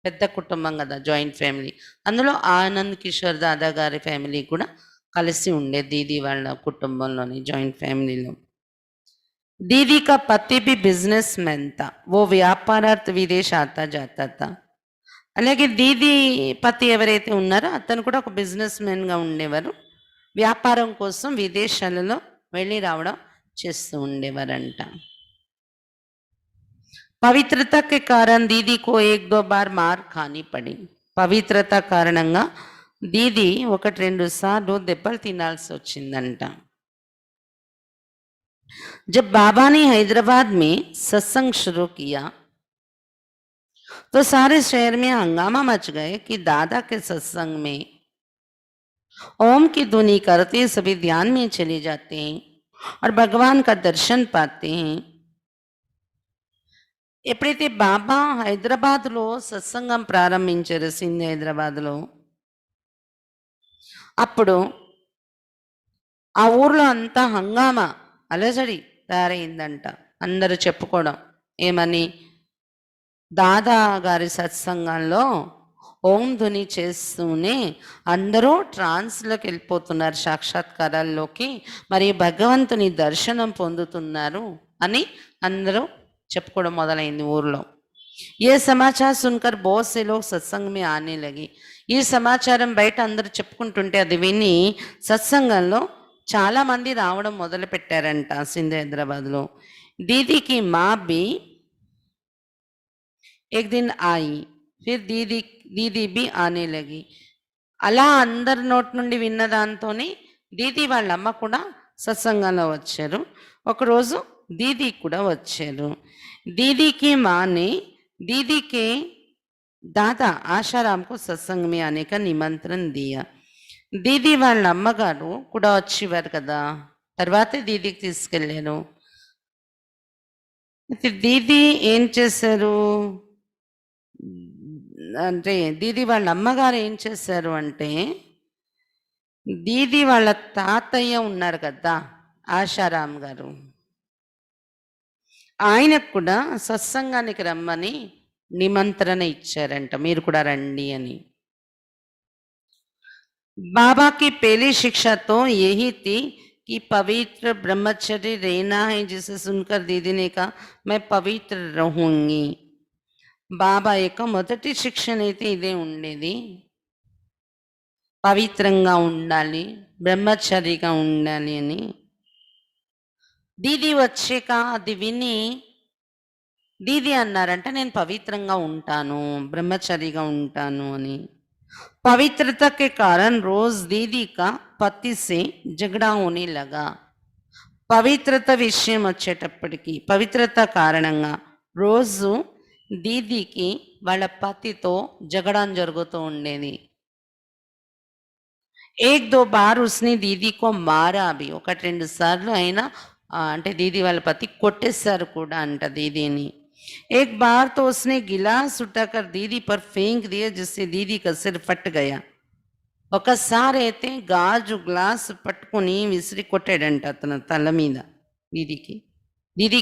S1: పెద్ద కుటుంబం కదా, జాయింట్ ఫ్యామిలీ. అందులో ఆనంద్ కిషోర్ దాదా గారి ఫ్యామిలీ కూడా కలిసి ఉండే దీది వాళ్ళ కుటుంబంలోని జాయింట్ ఫ్యామిలీలో. दीदी का पति भी बिजनेसमैन था, वो వ్యాపారార్థ విదేశ్ ఆతా జాతా థా. అలాగే దీది పతి ఎవరైతే ఉన్నారో అతను కూడా ఒక బిజినెస్ మ్యాన్గా ఉండేవారు. వ్యాపారం కోసం విదేశాలలో వెళ్ళి రావడం చేస్తూ ఉండేవారంట. పవిత్రత కే కారణ్ దీది కో ఏక్ దో బార్ మార్ ఖానీ పడి. పవిత్రత కారణంగా దీది 1-2 సార్లు దెబ్బలు తినాల్సి వచ్చిందంట. जब बाबा ने हैदराबाद में सत्संग शुरू किया तो सारे शहर में हंगामा मच गए कि दादा के सत्संग में ओम की ध्वनि करते सभी ध्यान में चले जाते हैं और भगवान का दर्शन पाते हैं। ఎప్పుడైతే బాబా హైదరాబాద్లో సత్సంగం ప్రారంభించారు, సింధ్ హైదరాబాద్లో, అప్పుడు ఆ ఊర్లో అంతా హంగామా అలజడి తయారైందంట. అందరూ చెప్పుకోవడం ఏమని, దాదా గారి సత్సంగంలో ఓం ధ్వని చేస్తూనే అందరూ ట్రాన్స్లోకి వెళ్ళిపోతున్నారు, సాక్షాత్కారాల్లోకి, మరి భగవంతుని దర్శనం పొందుతున్నారు అని అందరూ చెప్పుకోవడం మొదలైంది ఊర్లో. ఏ సమాచారం సున్కర్ బహుత్ సే లోగ్ సత్సంగ్ మే ఆనే లగే. ఈ సమాచారం బయట అందరూ చెప్పుకుంటుంటే అది విని సత్సంగంలో చాలా మంది రావడం మొదలు పెట్టారంట సింధ్ హైదరాబాద్లో. దీదీకి మా బి एक दिन आई, फिर दीदी भी आने लगी. అలా అందరి నోటి నుండి విన్న దాంతోనే దీది వాళ్ళ అమ్మ కూడా సత్సంగంలో వచ్చారు. ఒకరోజు దీది కూడా వచ్చారు. దీదీకి మానే దీదీకి దాదా ఆశారాంకు సత్సంగ్ మే అనేక నిమంత్రణ దియా. దీది వాళ్ళ అమ్మగారు కూడా వచ్చేవారు కదా, తర్వాతే దీదీకి తీసుకెళ్ళారు. అయితే దీది ఏం చేశారు అంటే, దీది వాళ్ళ అమ్మగారు ఏం చేశారు అంటే, దీది వాళ్ళ తాతయ్య ఉన్నారు కదా ఆశారాం గారు, ఆయనకు కూడా సత్సంగానికి రమ్మని నిమంత్రణ ఇచ్చారంట, మీరు కూడా రండి అని. बाबा की पहली शिक्षा तो यही थी कि पवित्र ब्रह्मचर्य रहना है, जिसे सुनकर दीदी ने कहा मैं पवित्र रहूंगी. బాబా యొక్క మొదటి శిక్షణ అయితే ఇదే ఉండేది, పవిత్రంగా ఉండాలి, బ్రహ్మచర్యగా ఉండాలి అని. దీది వచ్చాక అది విని దీది అన్నారంట, నేను పవిత్రంగా ఉంటాను, బ్రహ్మచర్యగా ఉంటాను అని. पवित्रता के कारण रोज दीदी का पति से झगड़ा होने लगा. పవిత్రత విషయం వచ్చేటప్పటికి, పవిత్రత కారణంగా రోజు దీదీకి వాళ్ళ పతితో జగడం జరుగుతూ ఉండేది. ఏక్ దో బార్ ఉస్ని దీదీకో మారా అభి, ఒకటి రెండు సార్లు అయినా అంటే దీది వాళ్ళ పతి కొట్టేశారు కూడా అంట దీదీని. एक बार तो उसने गिलास उठाकर दीदी पर फेंक दिया, जिससे दीदी का सिर फट गया. ఒకసారి అయితే గాజు గ్లాస్ పట్టుకుని విసిరి కొట్టాడంట అతను తల మీద దీదికి. దీది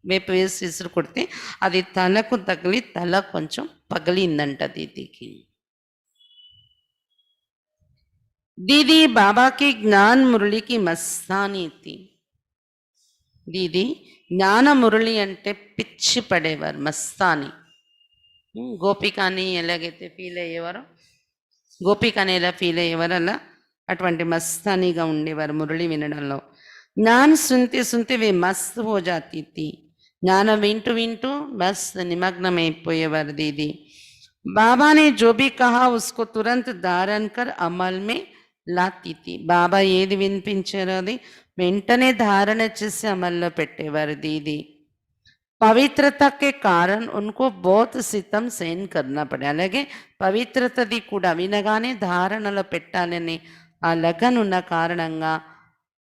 S1: వైపు వేసి విసిరి కొడితే అది తలకు తగిలి తల కొంచెం పగిలిందంట దీదికి. దీది బాబాకి జ్ఞాన్ మురళికి మస్తానీ థీ. దీది జ్ఞాన మురళి అంటే పిచ్చి పడేవారు, మస్తాని. గోపికని ఎలాగైతే ఫీల్ అయ్యేవారో, గోపికని ఎలా ఫీల్ అయ్యేవారు అలా అటువంటి మస్తానిగా ఉండేవారు మురళి వినడంలో. జ్ఞాన్ సుంతే సుంతే వే మస్త్ హో జాతీ థీ. జ్ఞానం వింటూ వింటూ మస్త్ నిమగ్నమైపోయేవారు దీది. బాబానే జో భీ కహా ఉస్కో తురంత్ ధారణ కర్ అమల్ మే లాతీ థీ. బాబా ఏది వినిపించారో అది వెంటనే ధారణ చేసి అమల్లో పెట్టేవారు దీది. పవిత్రతకే కారణం ఉनको बहुत సితం सहन करना पड़े. అలాగే పవిత్రతది కూడా వినగానే ధారణలో పెట్టాలని ఆ లగన్ ఉన్న కారణంగా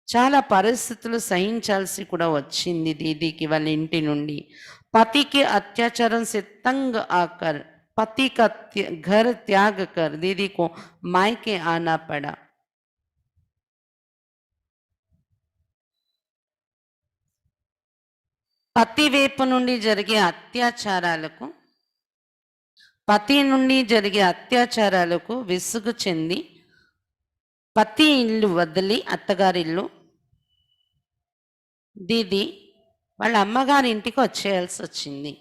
S1: చాలా పరిస్థితులు సహించాల్సి కూడా వచ్చింది దీదీకి వాళ్ళ ఇంటి నుండి. పతికి అత్యాచారం से तंग आकर पति का घर त्याग कर दीदी को मायके आना पड़ा. పతి వైపు నుండి జరిగే అత్యాచారాలకు, పతి నుండి జరిగే అత్యాచారాలకు విసుగు చెంది పతి ఇల్లు వదిలి అత్తగారిల్లు దీది వాళ్ళ అమ్మగారి ఇంటికి వచ్చేయాల్సి వచ్చింది.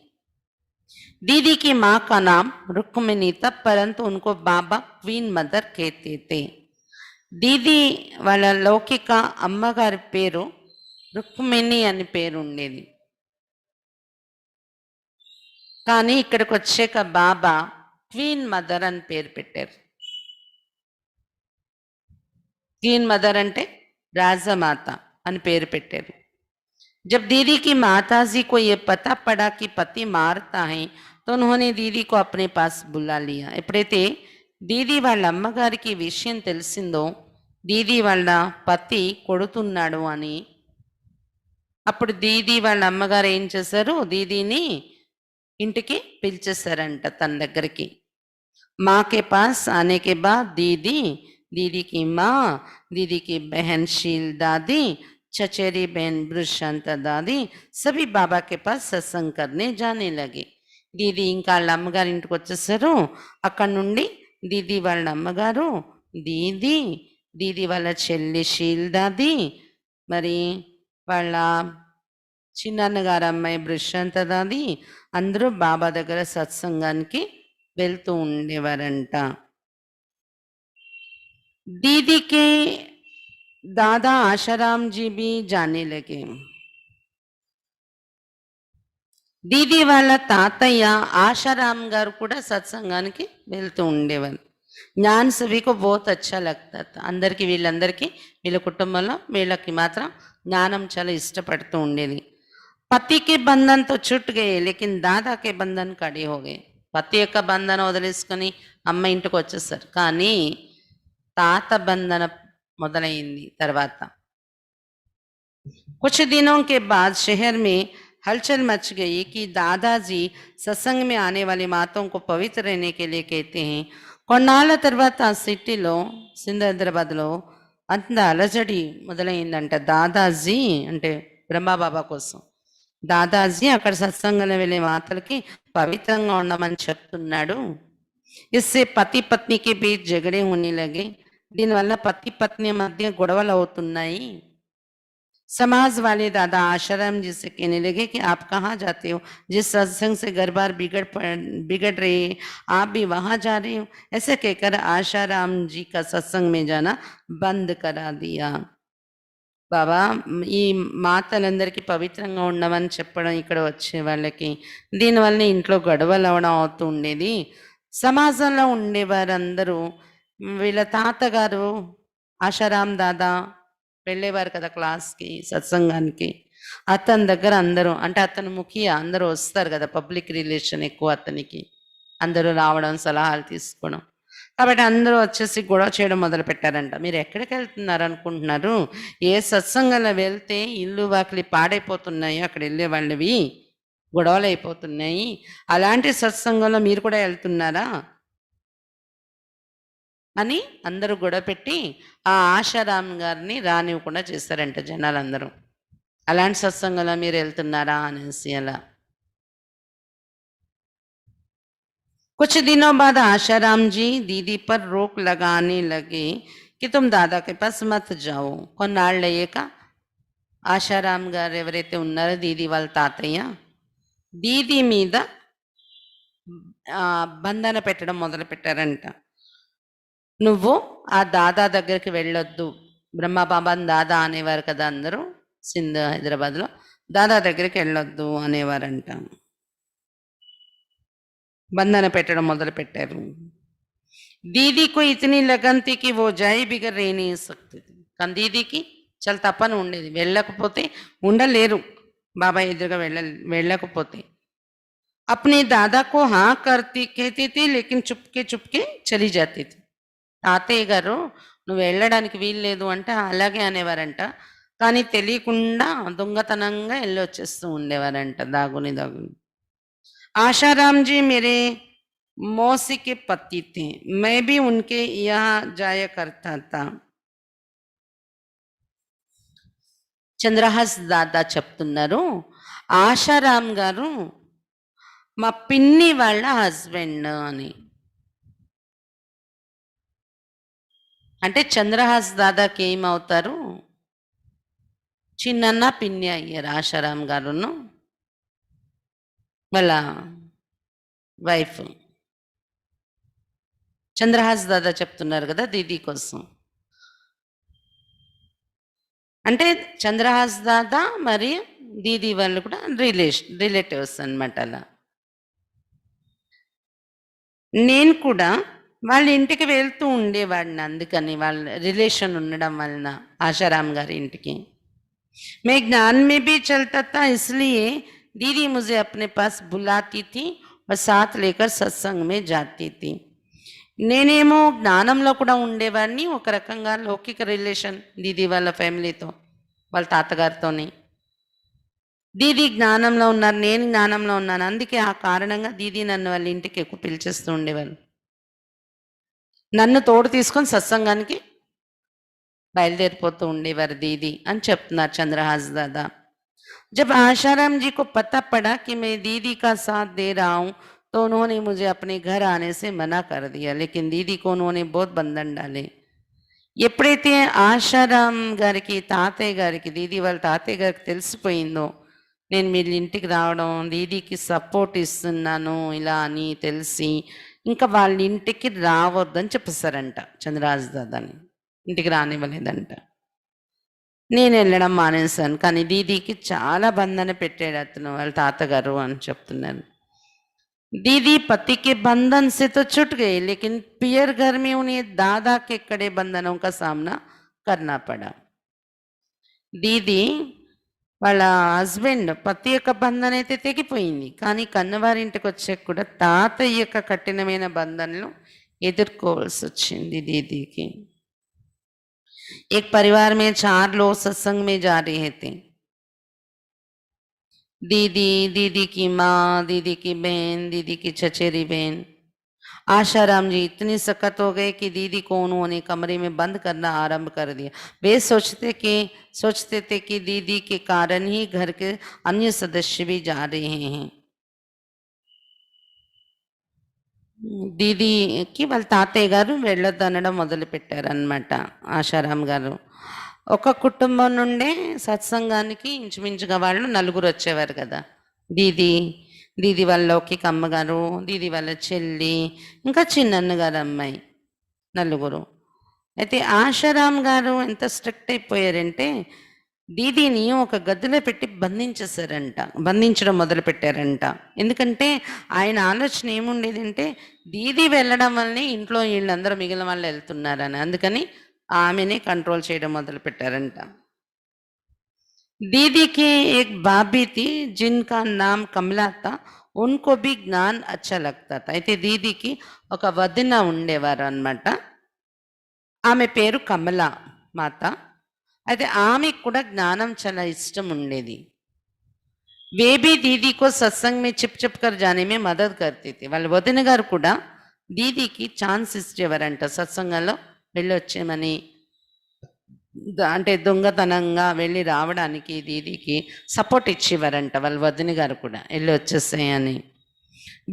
S1: దీదీకి మా కా నామ్ రుక్మిణి था, परंतु उनको बाबा क्वीन मदर कहते थे. దీది వాళ్ళ లౌకిక అమ్మగారి పేరు రుక్మిణి అని పేరు ఉండేది, కానీ ఇక్కడికి వచ్చాక బాబా క్వీన్ మదర్ అని పేరు పెట్టారు. క్వీన్ మదర్ అంటే రాజమాత అని పేరు పెట్టారు. जब दीदी की माताजी को ये पता पड़ा कि पति मारता है तो उन्होंने दीदी को अपने पास बुला लिया. ఎప్పుడైతే దీది వాళ్ళ అమ్మగారికి విషయం తెలిసిందో దీది వాళ్ళ పతి కొడుతున్నాడు అని. అప్పుడు దీది వాళ్ళ అమ్మగారు ఏం చేశారు, దీదీని ఇంటికి పిలిచేశారంట తన దగ్గరికి. माँ के पास आने के बाद दीदी, दीदी की माँ, दीदी की बहन शील दादी, चचेरी बहन बृषंत दादी सभी बाबा के पास सत्संग करने जाने लगे. దీది ఇంకా వాళ్ళ అమ్మగారి ఇంటికి వచ్చేసారు. అక్కడ నుండి దీది వాళ్ళ అమ్మగారు, దీది, దీది వాళ్ళ చెల్లి షీల్ దాది, మరి వాళ్ళ చిన్నన్నగారు అమ్మాయి బృషంత దాది అందరూ బాబా దగ్గర సత్సంగానికి వెళ్తూ ఉండేవారంట. दीदी के दादा आशाराम जी भी जाने लगे. దీది వాళ్ళ తాతయ్య ఆశారాం గారు కూడా సత్సంగానికి వెళ్తూ ఉండేవారు. జ్ఞాన్ సభీకు బహుత్ అచ్చా లగ్తా థా. అందరికీ వీళ్ళందరికీ వీళ్ళ కుటుంబంలో వీళ్ళకి మాత్రం జ్ఞానం చాలా ఇష్టపడుతూ ఉండేది. పతికి బంధన్తో చుట్ గయే లేకిన్ దాదాకే బంధన్ కడి హో గయే. పతి యొక్క బంధన వదిలేసుకొని అమ్మ ఇంటికి వచ్చేసారు, కానీ తాత బంధన మొదలైంది తర్వాత. कुछ दिनों के बाद शहर में हलचल मच गई कि दादाजी सत्संग में आने वाली माताओं को पवित्र रहने के लिए कहते हैं. కొన్నాళ్ళ తర్వాత సిటీలో హైదరాబాద్లో అంత అలజడి మొదలైందంట. దాదాజీ అంటే బ్రహ్మబాబా కోసం దాదాజీ అక్కడ సత్సంగంలో వెళ్ళే మాతలకి పవిత్రంగా ఉండమని చెప్తున్నాడు. ఇస్సే పతి పత్నికి బీచ్ జగడే होने लगे. దీనివల్ల పతి పత్ని మధ్య గొడవలు అవుతున్నాయి. समाज वाले दादा आशाराम जी से कहने लगे कि आप कहाँ जाते हो, जिस सत्संग से घर बार बिगड़ रहे आप भी वहाँ जा रहे हो. ऐसे कहकर आशाराम जी का सत्संग में जाना बंद करा दिया. బాబా ఈ మాతలందరికీ పవిత్రంగా ఉండమని చెప్పడం ఇక్కడ వచ్చే వాళ్ళకి, దీనివల్ల ఇంట్లో గొడవలు అవడం అవుతూ ఉండేది. సమాజంలో ఉండేవారందరూ వీళ్ళ తాతగారు ఆశారాం దాదా వెళ్ళేవారు కదా క్లాస్కి సత్సంగానికి, అతని దగ్గర అందరూ అంటే అతను ముఖ్య అందరూ వస్తారు కదా, పబ్లిక్ రిలేషన్ ఎక్కువ అతనికి, అందరూ రావడం సలహాలు తీసుకోవడం. కాబట్టి అందరూ వచ్చేసి గొడవ చేయడం మొదలు పెట్టారంట. మీరు ఎక్కడికి వెళ్తున్నారు అనుకుంటున్నారు, ఏ సత్సంగంలో వెళ్తే ఇల్లు వాకిలి పాడైపోతున్నాయో అక్కడ వెళ్ళే వాళ్ళవి గొడవలు అయిపోతున్నాయి, అలాంటి సత్సంగంలో మీరు కూడా వెళ్తున్నారా అని అందరూ గొడవ పెట్టి ఆ ఆశారాం గారిని రానివ్వకుండా చేశారంట జనాలందరూ. అలాంటి సత్సంగంలో మీరు వెళ్తున్నారా అనేసి అలా. कुछ दिनों बाद आशाराम जी दीदी पर रोक लगाने लगे कि तुम दादा के पास मत जाओ. కొన్నాళ్ళు అయ్యాక ఆశారాం గారు ఎవరైతే ఉన్నారో దీది వాళ్ళ తాతయ్య దీది మీద బంధన పెట్టడం మొదలు పెట్టారంట. నువ్వు ఆ దాదా దగ్గరికి వెళ్ళొద్దు. బ్రహ్మబాబాని దాదా అనేవారు కదా అందరూ హైదరాబాద్లో, దాదా దగ్గరికి వెళ్ళొద్దు అనేవారంట. బంధన పెట్టడం మొదలు పెట్టారు. దీదీకు ఇతని लगन थी कि वो जाए बिगर रह नहीं सकती. కానీ దీదీకి చాలా తపన ఉండేది, వెళ్ళకపోతే ఉండలేరు బాబా ఎదురుగా వెళ్ళకపోతే. अपने दादा को हाँ करती कहती थी लेकिन चुपके चुपके चली जाती थी. తాతయ్య గారు నువ్వు వెళ్ళడానికి వీలు లేదు అంటే అలాగే అనేవారంట, కానీ తెలియకుండా దొంగతనంగా వెళ్ళి వచ్చేస్తూ ఉండేవారంట దాగుని దాగుని. आशाराम जी मेरे मौसी के पति थे, मैं भी उनके यहाँ जाया करता था. చంద్రహాస్ దాదా చెప్తున్నారు, ఆశారాం గారు మా పిన్ని వాళ్ళ హస్బెండ్ అని. అంటే చంద్రహాస్ దాదాకి ఏమవుతారు, చిన్నన్న పిన్ని అయ్యారు ఆశారాం గారును వాళ్ళ వైఫ్. చంద్రహాస్ దాదా చెప్తున్నారు కదా దీదీ కోసం. అంటే చంద్రహాస్ దాదా మరియు దీదీ వాళ్ళు కూడా రిలేటివ్స్ అనమాట. అలా నేను కూడా వాళ్ళ ఇంటికి వెళ్తూ ఉండేవాడిని, అందుకని వాళ్ళ రిలేషన్ ఉండడం వలన ఆశారాం గారి ఇంటికి. मैं ज्ञान में भी चलता था, इसलिए दीदी मुझे अपने पास बुलाती थी और साथ लेकर सत्संग में जाती थी. నేనేమో జ్ఞానంలో కూడా ఉండేవాడిని, ఒక రకంగా లౌకిక రిలేషన్ దీదీ వాళ్ళ ఫ్యామిలీతో, వాళ్ళ తాతగారితోని. దీదీ జ్ఞానంలో ఉన్నారు, నేను జ్ఞానంలో ఉన్నాను. అందుకే ఆ కారణంగా దీదీ నన్ను వాళ్ళ ఇంటికి ఎక్కువ పిలిచేస్తూ ఉండేవాళ్ళు. నన్ను తోడు తీసుకొని సత్సంగానికి బయలుదేరిపోతూ ఉండేవారు దీదీ అని చెప్తున్నారు చంద్రహాస్ దాదా. जब आशाराम जी को पता पड़ा कि मैं दीदी का साथ दे रहा हूँ, तो उन्होंने मुझे अपने घर आने से मना कर दिया, लेकिन दीदी को उन्होंने बहुत बंधन डाले. ఎప్పుడైతే ఆశారాం గారికి, తాతయ్య గారికి, దీదీ వాళ్ళ తాతయ్య గారికి తెలిసిపోయిందో నేను వీళ్ళ ఇంటికి రావడం, దీదీకి సపోర్ట్ ఇస్తున్నాను ఇలా అని తెలిసి, ఇంకా వాళ్ళ ఇంటికి రావద్దని చెప్పేశారంట చంద్రరాజ్ దాదాని. ఇంటికి రానివ్వలేదంట. నేను వెళ్ళడం మానేశాను. కానీ దీదీకి చాలా బంధన పెట్టాడు అతను, వాళ్ళ తాతగారు అని చెప్తున్నారు. दीदी पति के बंधन से तो छूट गई, लेकिन पियर घर में उन्हें दादा के कड़े बंधनों का सामना करना पड़ा. దీది వాళ్ళ హస్బెండ్ పతి యొక్క బంధన అయితే తెగిపోయింది, కానీ కన్నవారింటికి వచ్చాక కూడా తాతయ్య యొక్క కఠినమైన బంధనలు ఎదుర్కోవాల్సి వచ్చింది దీదీకి. एक परिवार में 4 लोग सत्संग में जा रहे थे. दीदी, दीदी की माँ, दीदी की बहन, दीदी की चचेरी बहन. आशाराम जी इतने सख्त हो गए कि दीदी को उन्होंने कमरे में बंद करना आरंभ कर दिया. वे सोचते थे कि दीदी के कारण ही घर के अन्य सदस्य भी जा रहे हैं. దీదీకి వాళ్ళ తాతయ్య గారు వెళ్ళొద్దనడం మొదలు పెట్టారనమాట ఆశారాం గారు. ఒక కుటుంబం నుండే సత్సంగానికి ఇంచుమించుగా వాళ్ళు 4 వచ్చేవారు కదా. దీదీ, దీదీ వాళ్ళ లౌకిక అమ్మగారు, దీదీ వాళ్ళ చెల్లి, ఇంకా చిన్నన్న గారు అమ్మాయి, 4. అయితే ఆశారాం గారు ఎంత స్ట్రిక్ట్ అయిపోయారంటే దీదీని ఒక గదిలో పెట్టి బంధించడం మొదలు పెట్టారంట. ఎందుకంటే ఆయన ఆలోచన ఏముండేదంటే దీదీ వెళ్ళడం వల్లనే ఇంట్లో వీళ్ళందరూ మిగిలిన వాళ్ళు వెళ్తున్నారని. అందుకని ఆమెనే కంట్రోల్ చేయడం మొదలు పెట్టారంట. दीदी की एक भाभी थी जिनका नाम कमला था, उनको भी ज्ञान अच्छा लगता था. అయితే దీదీకి ఒక వదిన ఉండేవారు అన్నమాట, ఆమె పేరు కమల మాత. అయితే ఆమెకు కూడా జ్ఞానం చాలా ఇష్టం ఉండేది. वे भी दीदी को सत्संग में छिप कर जाने में मदद करती थी. వాళ్ళ వదిన గారు కూడా దీదీకి ఛాన్స్ ఇచ్చేవారంట సత్సంగంలో వెళ్ళొచ్చేమని, అంటే దొంగతనంగా వెళ్ళి రావడానికి దీదీకి సపోర్ట్ ఇచ్చేవారంట వాళ్ళ వదిన గారు కూడా, వెళ్ళి వచ్చేసాయని.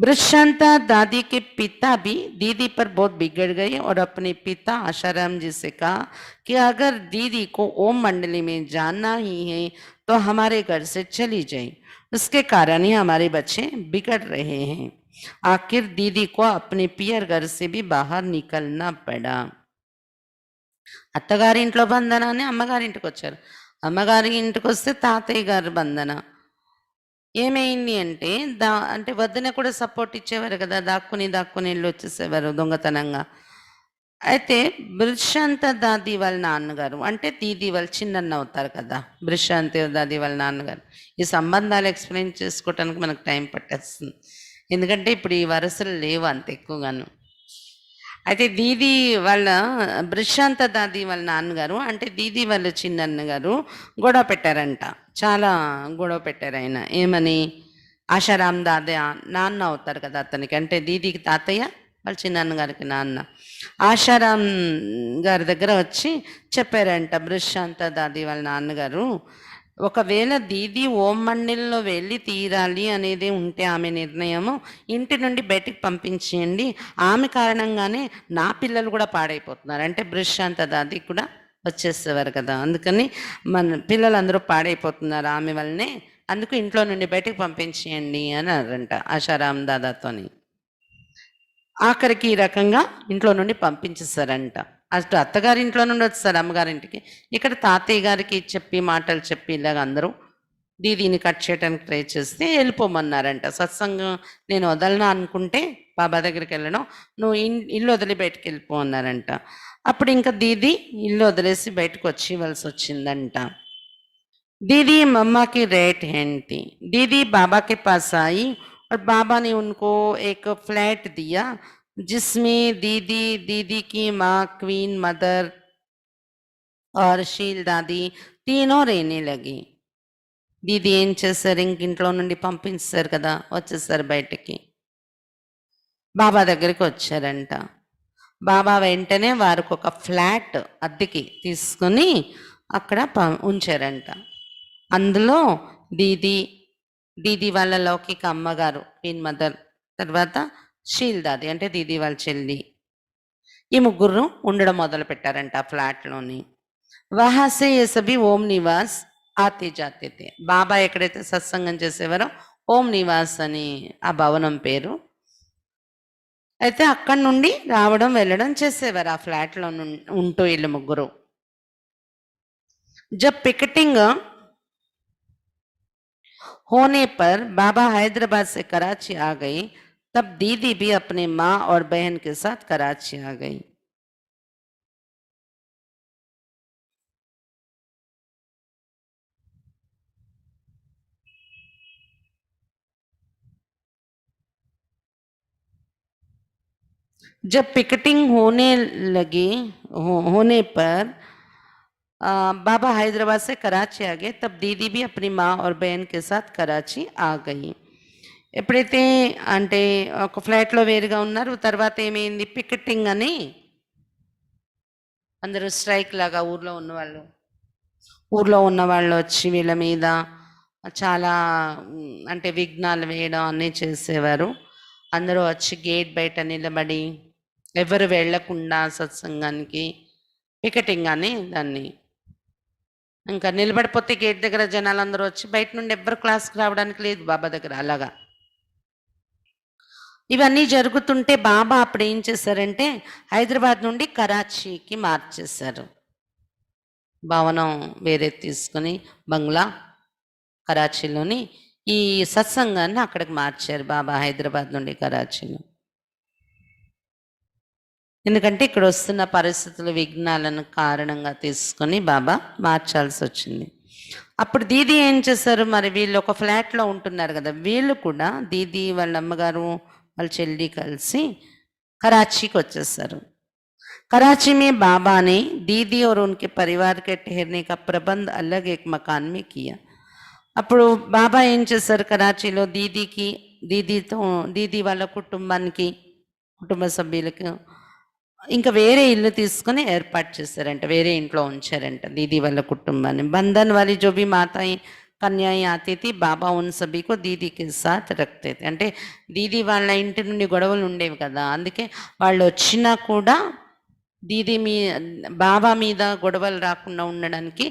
S1: बृहशांता दादी के पिता भी दीदी पर बहुत बिगड़ गए और अपने पिता आशाराम जी से कहा कि अगर दीदी को ओम मंडली में जाना ही है तो हमारे घर से चली जाए, उसके कारण ही हमारे बच्चे बिगड़ रहे हैं. आखिर दीदी को अपने पियर घर से भी बाहर निकलना पड़ा. అత్తగారింట్లో బంధన అని అమ్మగారింటికి వచ్చారు. అమ్మగారి ఇంటికి వస్తే తాతయ్య గారి బంధన. ఏమైంది అంటే అంటే వదిన కూడా సపోర్ట్ ఇచ్చేవారు కదా, దాక్కుని వెళ్ళి వచ్చేసేవారు దొంగతనంగా. అయితే బృషాంత దాది వాళ్ళ నాన్నగారు, అంటే దీది వాళ్ళ చిన్నన్న అవుతారు కదా బృషాంత దాది వాళ్ళ నాన్నగారు. ఈ సంబంధాలు ఎక్స్ప్లెయిన్ చేసుకోవటానికి మనకు టైం పట్టేస్తుంది, ఎందుకంటే ఇప్పుడు ఈ వరుసలు లేవు అంత ఎక్కువగాను. అయితే దీది వాళ్ళ బృషాంత దాది వాళ్ళ నాన్నగారు, అంటే దీది వాళ్ళ చిన్నన్న గారు గొడవ పెట్టారంట, చాలా గొడవ పెట్టారు ఆయన. ఏమని? ఆశారాం దాదా నాన్న అవుతారు కదా అతనికి, అంటే దీదీకి తాతయ్య, వాళ్ళ చిన్నన్న గారికి నాన్న. ఆశారాం గారి దగ్గర వచ్చి చెప్పారంట బృషాంత దాది వాళ్ళ నాన్నగారు, ఒకవేళ దీదీ ఓం మండలిలో వెళ్ళి తీరాలి అనేది ఉంటే ఆమె నిర్ణయము, ఇంటి నుండి బయటికి పంపించేయండి. ఆమె కారణంగానే నా పిల్లలు కూడా పాడైపోతున్నారు. అంటే బృషాంత దాది కూడా వచ్చేసేవారు కదా, అందుకని మన పిల్లలందరూ పాడైపోతున్నారు ఆమె వల్లనే, అందుకు ఇంట్లో నుండి బయటికి పంపించేయండి అని అన్నారంట ఆశారాం దాదాతోని. ఆఖరికి ఈ రకంగా ఇంట్లో నుండి పంపించేశారంట. అటు అత్తగారింట్లో నుండి వచ్చేసారు అమ్మగారింటికి, ఇక్కడ తాతయ్య గారికి చెప్పి మాటలు చెప్పి ఇలాగ అందరూ దీదీని కట్ చేయడానికి ట్రై చేస్తే వెళ్ళిపోమన్నారంట. సత్సంగం నేను వదలనా అనుకుంటే బాబా దగ్గరికి వెళ్ళడం, నువ్వు ఇల్లు వదిలి బయటకు వెళ్ళిపో అన్నారంట. అప్పుడు ఇంకా దీదీ ఇల్లు వదిలేసి బయటకు వచ్చేవలసి వచ్చిందంట. दीदी मम्मा की रेट हैंड थी. दीदी बाबा के पास आई और बाबा ने उनको एक फ्लैट दिया. जिसमें दीदी, दीदी की माँ क्वीन मदर और शील दादी तीनों रहने लगी. దీది ఏం చేశారు, ఇంక ఇంట్లో నుండి పంపించారు కదా, వచ్చేసారు బయటికి. బాబా దగ్గరికి వచ్చారంట. బాబా వెంటనే వారికి ఒక ఫ్లాట్ అద్దెకి తీసుకొని అక్కడ ఉంచారంట. అందులో దీది, దీది వాళ్ళ లౌకిక అమ్మగారు క్వీన్ మదర్, తర్వాత షీల్ దాది అంటే దీది వాళ్ళ చెల్లి, ఈ ముగ్గురు ఉండడం మొదలు పెట్టారంట ఆ ఫ్లాట్లోని. వహాసే ఏ సభి ఓం నివాస్ ఆతే జాతే తే. బాబా ఎక్కడైతే సత్సంగం చేసేవారో ఓం నివాస్ అని ఆ భవనం పేరు. అయితే అక్కడి నుండి రావడం వెళ్ళడం చేసేవారు ఆ ఫ్లాట్లో ఉంటూ వీళ్ళు ముగ్గురు. జబ్ పికెటింగ్ होने पर बाबा हैदराबाद से कराची आ गई, तब दीदी भी अपने माँ और बहन के साथ कराची आ गई. जब पिकेटिंग होने पर बाबा हैदराबाद से कराची आ गए, तब दीदी भी अपनी माँ और बहन के साथ कराची आ गई. ఎప్పుడైతే అంటే ఒక ఫ్లాట్లో వేరుగా ఉన్నారు, తర్వాత ఏమైంది, పికెటింగ్ అని అందరూ స్ట్రైక్ లాగా ఊర్లో ఉన్న వాళ్ళు వచ్చి వీళ్ళ మీద చాలా అంటే విఘ్నాలు వేయడం అన్నీ చేసేవారు. అందరూ వచ్చి గేట్ బయట నిలబడి ఎవరు వెళ్లకుండా సత్సంగానికి పికెటింగ్ అని దాన్ని, ఇంకా నిలబడిపోతే గేట్ దగ్గర జనాలు అందరూ వచ్చి బయట నుండి ఎవ్వరు క్లాస్కి రావడానికి లేదు బాబా దగ్గర. అలాగా ఇవన్నీ జరుగుతుంటే బాబా అప్పుడు ఏం చేశారంటే హైదరాబాద్ నుండి కరాచీకి మార్చేశారు. భవనం వేరే తీసుకుని బంగ్లా కరాచీలోని ఈ సత్సంగాన్ని అక్కడికి మార్చారు బాబా, హైదరాబాద్ నుండి కరాచీలో. ఎందుకంటే ఇక్కడ వస్తున్న పరిస్థితులు విఘ్నాలను కారణంగా తీసుకొని బాబా మార్చాల్సి వచ్చింది. అప్పుడు దీది ఏం చేశారు, మరి వీళ్ళు ఒక ఫ్లాట్లో ఉంటున్నారు కదా, వీళ్ళు కూడా దీది వాళ్ళ అమ్మగారు వాళ్ళ చెల్లి కలిసి कराची को వచ్చేసారు. कराची में बाबा ने दीदी और उनके परिवार के ठहरने का प्रबंध अलग एक मकान में किया. అప్పుడు బాబా ఏం చేశారు, కరాచీలో దీది వాళ్ళ కుటుంబానికి, కుటుంబ సభ్యులకు ఇంకా వేరే ఇల్లు తీసుకొని ఏర్పాటు చేశారంట, వేరే ఇంట్లో ఉంచారంట దీది వాళ్ళ కుటుంబాన్ని. బంధన్ వాली जो भी माताएं కన్యాయి ఆती थी, బాబా ఉన్ సభీకో దీదీకి సాత్ రఖతే थे. అంటే దీది వాళ్ళ ఇంటి నుండి గొడవలు ఉండేవి కదా, అందుకే వాళ్ళు వచ్చినా కూడా బాబా మీద గొడవలు రాకుండా ఉండడానికి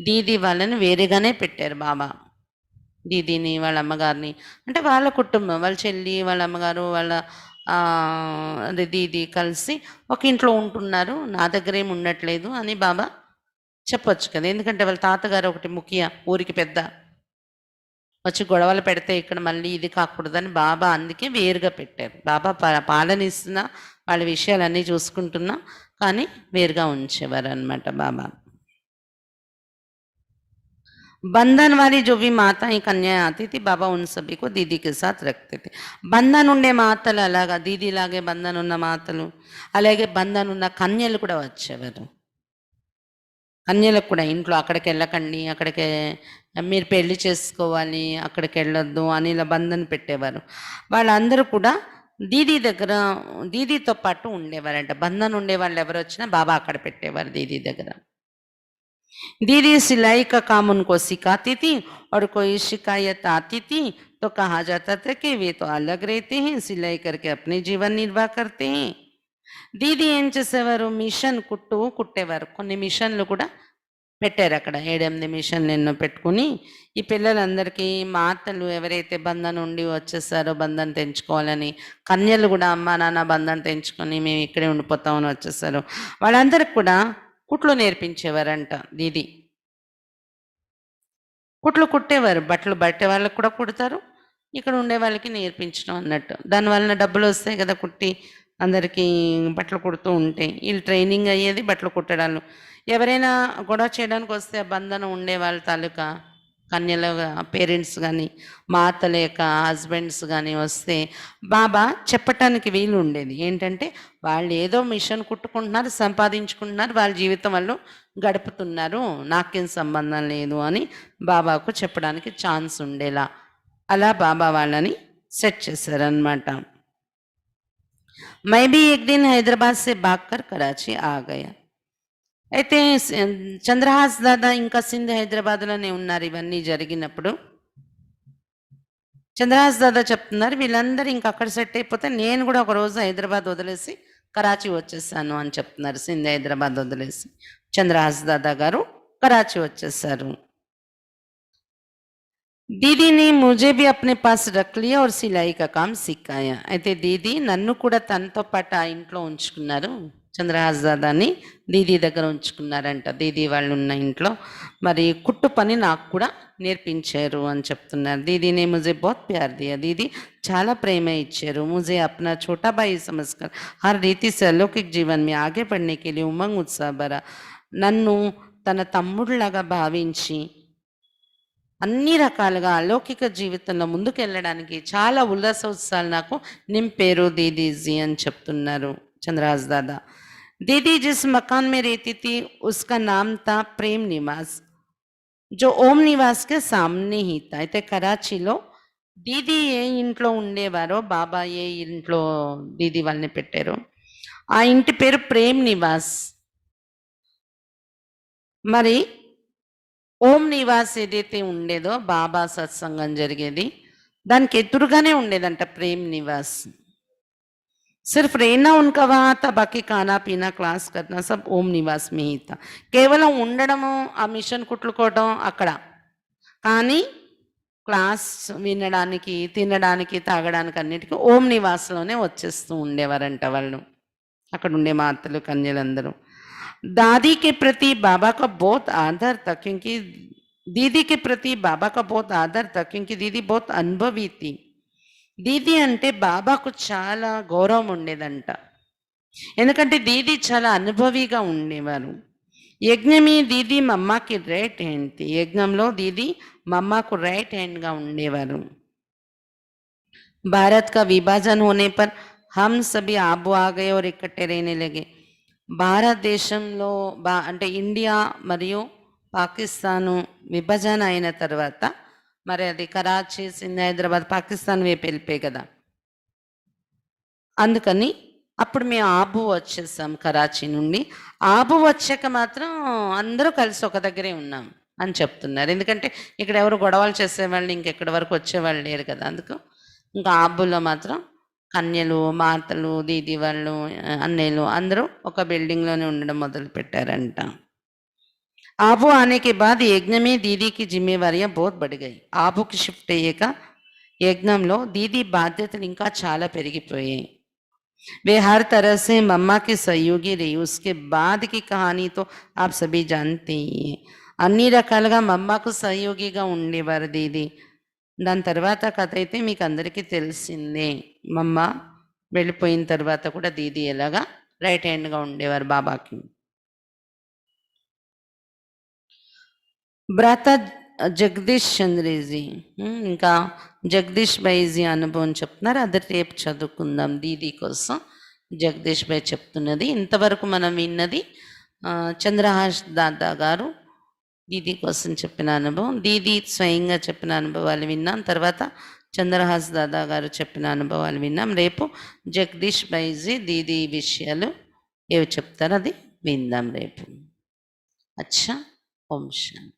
S1: దీది వాళ్ళని వేరేగానే పెట్టారు బాబా. దీదీని వాళ్ళ అమ్మగారిని అంటే వాళ్ళ కుటుంబం, వాళ్ళ చెల్లి వాళ్ళ అమ్మగారు వాళ్ళ అదే దీది కలిసి ఒక ఇంట్లో ఉంటున్నారు, నా దగ్గర ఏమి ఉండట్లేదు అని బాబా చెప్పొచ్చు కదా. ఎందుకంటే వాళ్ళ తాతగారు ఒకటి ముఖ్య ఊరికి పెద్ద, వచ్చి గొడవలు పెడితే ఇక్కడ మళ్ళీ ఇది కాకూడదని బాబా అందుకే వేరుగా పెట్టారు. బాబా పాలనిస్తున్నా వాళ్ళ విషయాలన్నీ చూసుకుంటున్నా కానీ వేరుగా ఉంచేవారు అనమాట బాబా. బంధన్ వారి जो भी माताएं कन्याएं आती थी, बाबा उन सभी को दीदी के साथ रखते थे. బంధన్ ఉండే మాతలు అలాగా, దీదిలాగే బంధన్ ఉన్న మాతలు, అలాగే బంధన్ ఉన్న కన్యలు కూడా వచ్చేవారు. కన్యలకు కూడా ఇంట్లో అక్కడికి వెళ్ళకండి, అక్కడికి మీరు పెళ్లి చేసుకోవాలి, అక్కడికి వెళ్ళొద్దు అని ఇలా బంధన్ పెట్టేవారు. వాళ్ళందరూ కూడా దీదీతో పాటు ఉండేవారంట. బంధన్ ఉండే వాళ్ళు ఎవరు వచ్చినా బాబా అక్కడ పెట్టేవారు దీదీ దగ్గర. दीदी सिलाई का काम उनको सिखाती थी और कोई शिकायत आती थी तो कहा जाता था कि वे तो अलग रहते हैं, सिलाई करके अपने जीवन निर्वाह करते हैं. దీది ఏం చేసేవారు, మిషన్ కుట్టేవారు. కొన్ని మిషన్లు కూడా పెట్టారు అక్కడ, 7-8 మిషన్లు ఎన్నో పెట్టుకుని ఈ పిల్లలందరికీ మాతలు ఎవరైతే బంధన్ ఉండి వచ్చేసారో బంధన్ తెంచుకోవాలని, కన్యలు కూడా అమ్మ నాన్న బంధన్ తెంచుకొని మేము ఇక్కడే ఉండిపోతామని వచ్చేసారు, వాళ్ళందరికి కూడా కుట్లు నేర్పించేవారంట దీది. కుట్లు కుట్టేవారు, బట్టలు బట్టే వాళ్ళకి కూడా కుడతారు, ఇక్కడ ఉండే వాళ్ళకి నేర్పించడం అన్నట్టు. దానివల్ల డబ్బులు వస్తాయి కదా, కుట్టి అందరికీ బట్టలు కుడుతూ ఉంటే వీళ్ళు ట్రైనింగ్ అయ్యేది బట్టలు కుట్టడాలు. ఎవరైనా గొడవ చేయడానికి వస్తే బంధనం ఉండే వాళ్ళ తాలూకా కన్యల పేరెంట్స్ కానీ మాతల యొక్క హస్బెండ్స్ కానీ వస్తే బాబా చెప్పటానికి వీలు ఉండేది ఏంటంటే వాళ్ళు ఏదో మిషన్ కుట్టుకుంటున్నారు, సంపాదించుకుంటున్నారు, వాళ్ళ జీవితం వాళ్ళు గడుపుతున్నారు, నాకేం సంబంధం లేదు అని బాబాకు చెప్పడానికి ఛాన్స్ ఉండేలా అలా బాబా వాళ్ళని సెట్ చేశారనమాట. मैं भी एक दिन हैदराबाद से भागकर कराची आ गया. అయితే చంద్రహాస్ దాదా ఇంకా సింధ్ హైదరాబాద్లోనే ఉన్నారు ఇవన్నీ జరిగినప్పుడు. చంద్రహాస్ దాదా చెప్తున్నారు వీళ్ళందరూ ఇంక అక్కడ సెట్ అయిపోతే నేను కూడా ఒక రోజు హైదరాబాద్ వదిలేసి కరాచీ వచ్చేసాను అని చెప్తున్నారు. సింధ్ హైదరాబాద్ వదిలేసి చంద్రహాస్ దాదా గారు కరాచీ వచ్చేసారు. దీదీ ने मुझे भी अपने पास रख लिया और सिलाई का काम सिखाया. అయితే దీదీ నన్ను కూడా తనతో పాటు ఆ ఇంట్లో ఉంచుకున్నారు. చంద్రహాస్ దాదాని దీదీ దగ్గర ఉంచుకున్నారంట. దీదీ వాళ్ళు ఉన్న ఇంట్లో మరి కుట్టు పని నాకు కూడా నేర్పించారు అని చెప్తున్నారు. దీదీనే ముझे बहुत प्यार दिया. దీదీ చాలా ప్రేమ ఇచ్చారు. मुझे अपना छोटा भाई समझकर हर रीति से अलौकिक जीवन में आगे बढ़ने के लिए उमंग उत्साह भरा. నన్ను తన తమ్ముడిలాగా భావించి అన్ని రకాలుగా అలౌకిక జీవితంలో ముందుకెళ్ళడానికి చాలా ఉల్లాస ఉత్సాహాలు నాకు నింపేరు దీదీజీ అని చెప్తున్నారు చంద్రహాస్ దాదా. दीदी जिस मकान में रहती थी उसका नाम था प्रेम निवास, जो ओम निवास के सामने ही था. అయితే కరాచీలో దీదీ ఏ ఇంట్లో ఉండేవారో బాబా ఏ ఇంట్లో దీదీ వాళ్ళని పెట్టారో ఆ ఇంటి పేరు ప్రేమ్ నివాస్. మరి ఓం నివాస్ ఏదైతే ఉండేదో బాబా సత్సంగం జరిగేది దానికి ఎదురుగానే ఉండేదంట ప్రేమ్ నివాస్. सिर्फ रहना उनका वहाँ था, बाकी खाना पीना क्लास करना सब ओम निवास में ही था. కేవలం ఉండడము ఆ మిషన్ కుట్లుకోవడం అక్కడ, కానీ క్లాస్ వినడానికి తినడానికి తాగడానికి అన్నిటికీ ఓం నివాస్లోనే వచ్చేస్తూ ఉండేవారంట వాళ్ళు, అక్కడ ఉండే మాతలు కన్యలందరూ. दादी के प्रति बाबा का बहुत आदर था क्योंकि दीदी के प्रति बाबा का बहुत आदर था क्योंकि दीदी बहुत अनुभवी थी. దీదీ అంటే బాబాకు చాలా గౌరవం ఉండేదంట, ఎందుకంటే దీదీ చాలా అనుభవిగా ఉండేవారు. యజ్ఞమి దీదీ మమ్మాకి రైట్ హ్యాండ్ థी. యజ్ఞంలో దీదీ మమ్మాకు రైట్ హ్యాండ్గా ఉండేవారు. भारत का विभाजन होने पर हम सभी आबू आ गए और इकट्ठे रहने लगे. భారతదేశంలో అంటే ఇండియా మరియు పాకిస్తాను విభజన అయిన తర్వాత మరి అది కరాచీ సింధ్ హైదరాబాద్ పాకిస్తాన్ వైపు వెళ్ళిపోయి కదా, అందుకని అప్పుడు మేము ఆబు వచ్చేసాం కరాచీ నుండి. ఆబు వచ్చాక మాత్రం అందరూ కలిసి ఒక దగ్గరే ఉన్నాం అని చెప్తున్నారు. ఎందుకంటే ఇక్కడ ఎవరు గొడవలు చేసేవాళ్ళు ఇంకెక్కడి వరకు వచ్చేవాళ్ళు లేరు కదా, అందుకు ఇంకా ఆబులో మాత్రం కన్యలు మాతలు దీదీ వాళ్ళు అన్నయ్యలు అందరూ ఒక బిల్డింగ్లోనే ఉండడం మొదలు పెట్టారంట. आबू आने के बाद यज्ञ में दीदी की जिम्मेवारियां बहुत बढ़ गई. ఆబుకి షిఫ్ట్ అయ్యాక యజ్ఞంలో దీదీ బాధ్యతలు ఇంకా చాలా పెరిగిపోయాయి. वे हर तरह से मम्मा की सहयोगी रही. उसके बाद की कहानी तो आप सभी जानते ही हैं. అన్ని రకాలుగా మమ్మకు సహయోగిగా ఉండేవారు దీదీ. దాని తర్వాత కథ అయితే మీకు అందరికీ తెలిసిందే. మమ్మ వెళ్ళిపోయిన తర్వాత కూడా దీదీ ఎలాగా రైట్ హ్యాండ్గా ఉండేవారు బాబాకి. భ్రాత జగదీష్ చంద్రజీ ఇంకా జగదీష్ బైజీ అనుభవం చెప్తున్నారు, అది రేపు చదువుకుందాం. దీదీ కోసం జగదీష్ బై చెప్తున్నది. ఇంతవరకు మనం విన్నది చంద్రహాస్ దాదా గారు దీదీ కోసం చెప్పిన అనుభవం, దీదీ స్వయంగా చెప్పిన అనుభవాలు విన్నాం. తర్వాత చంద్రహాస్ దాదా గారు చెప్పిన అనుభవాలు విన్నాం. రేపు జగదీష్ బైజీ దీదీ విషయాలు ఏవి చెప్తారో అది విందాం రేపు. అచ్చా, ఓం శాంతి.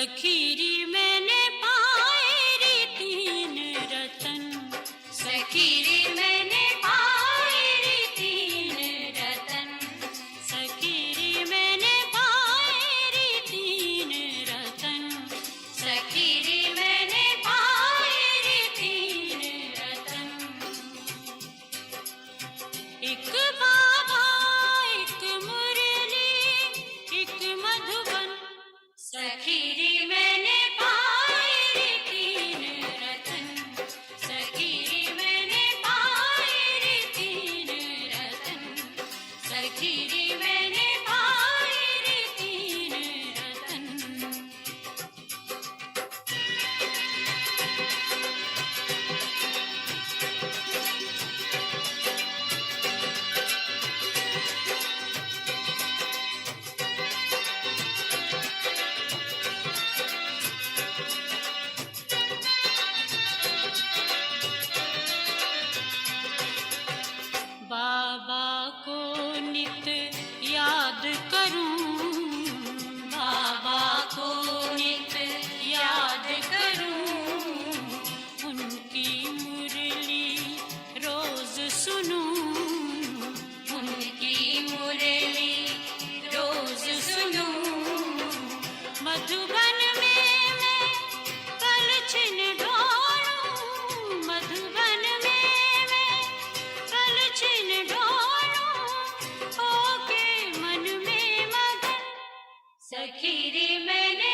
S2: सखीरी मैंने पाए रे तीन रतन, सखीरी मैंने पाए रे तीन रतन, सखीरी मैंने पाए रे तीन रतन, सखीरी मैंने पाए रे तीन रतन। एक बाबा एक मुरली एक मधुबन, सखीरी मैंने पाए रे तीन रतन, सखीरी मैंने पाए रे तीन रतन, सखीरी मैंने पाए रे तीन रतन। बाबा को नित याद करूं, बाबा को नित याद करूं, उनकी मुरली रोज सुनूं, उनकी मुरली रोज सुनूं। मधुबन में मैं कलछिन ढोलूं, मधुबन में मैं कलछिन ढोलूं, होके मन में मगन, सखीरी मैंने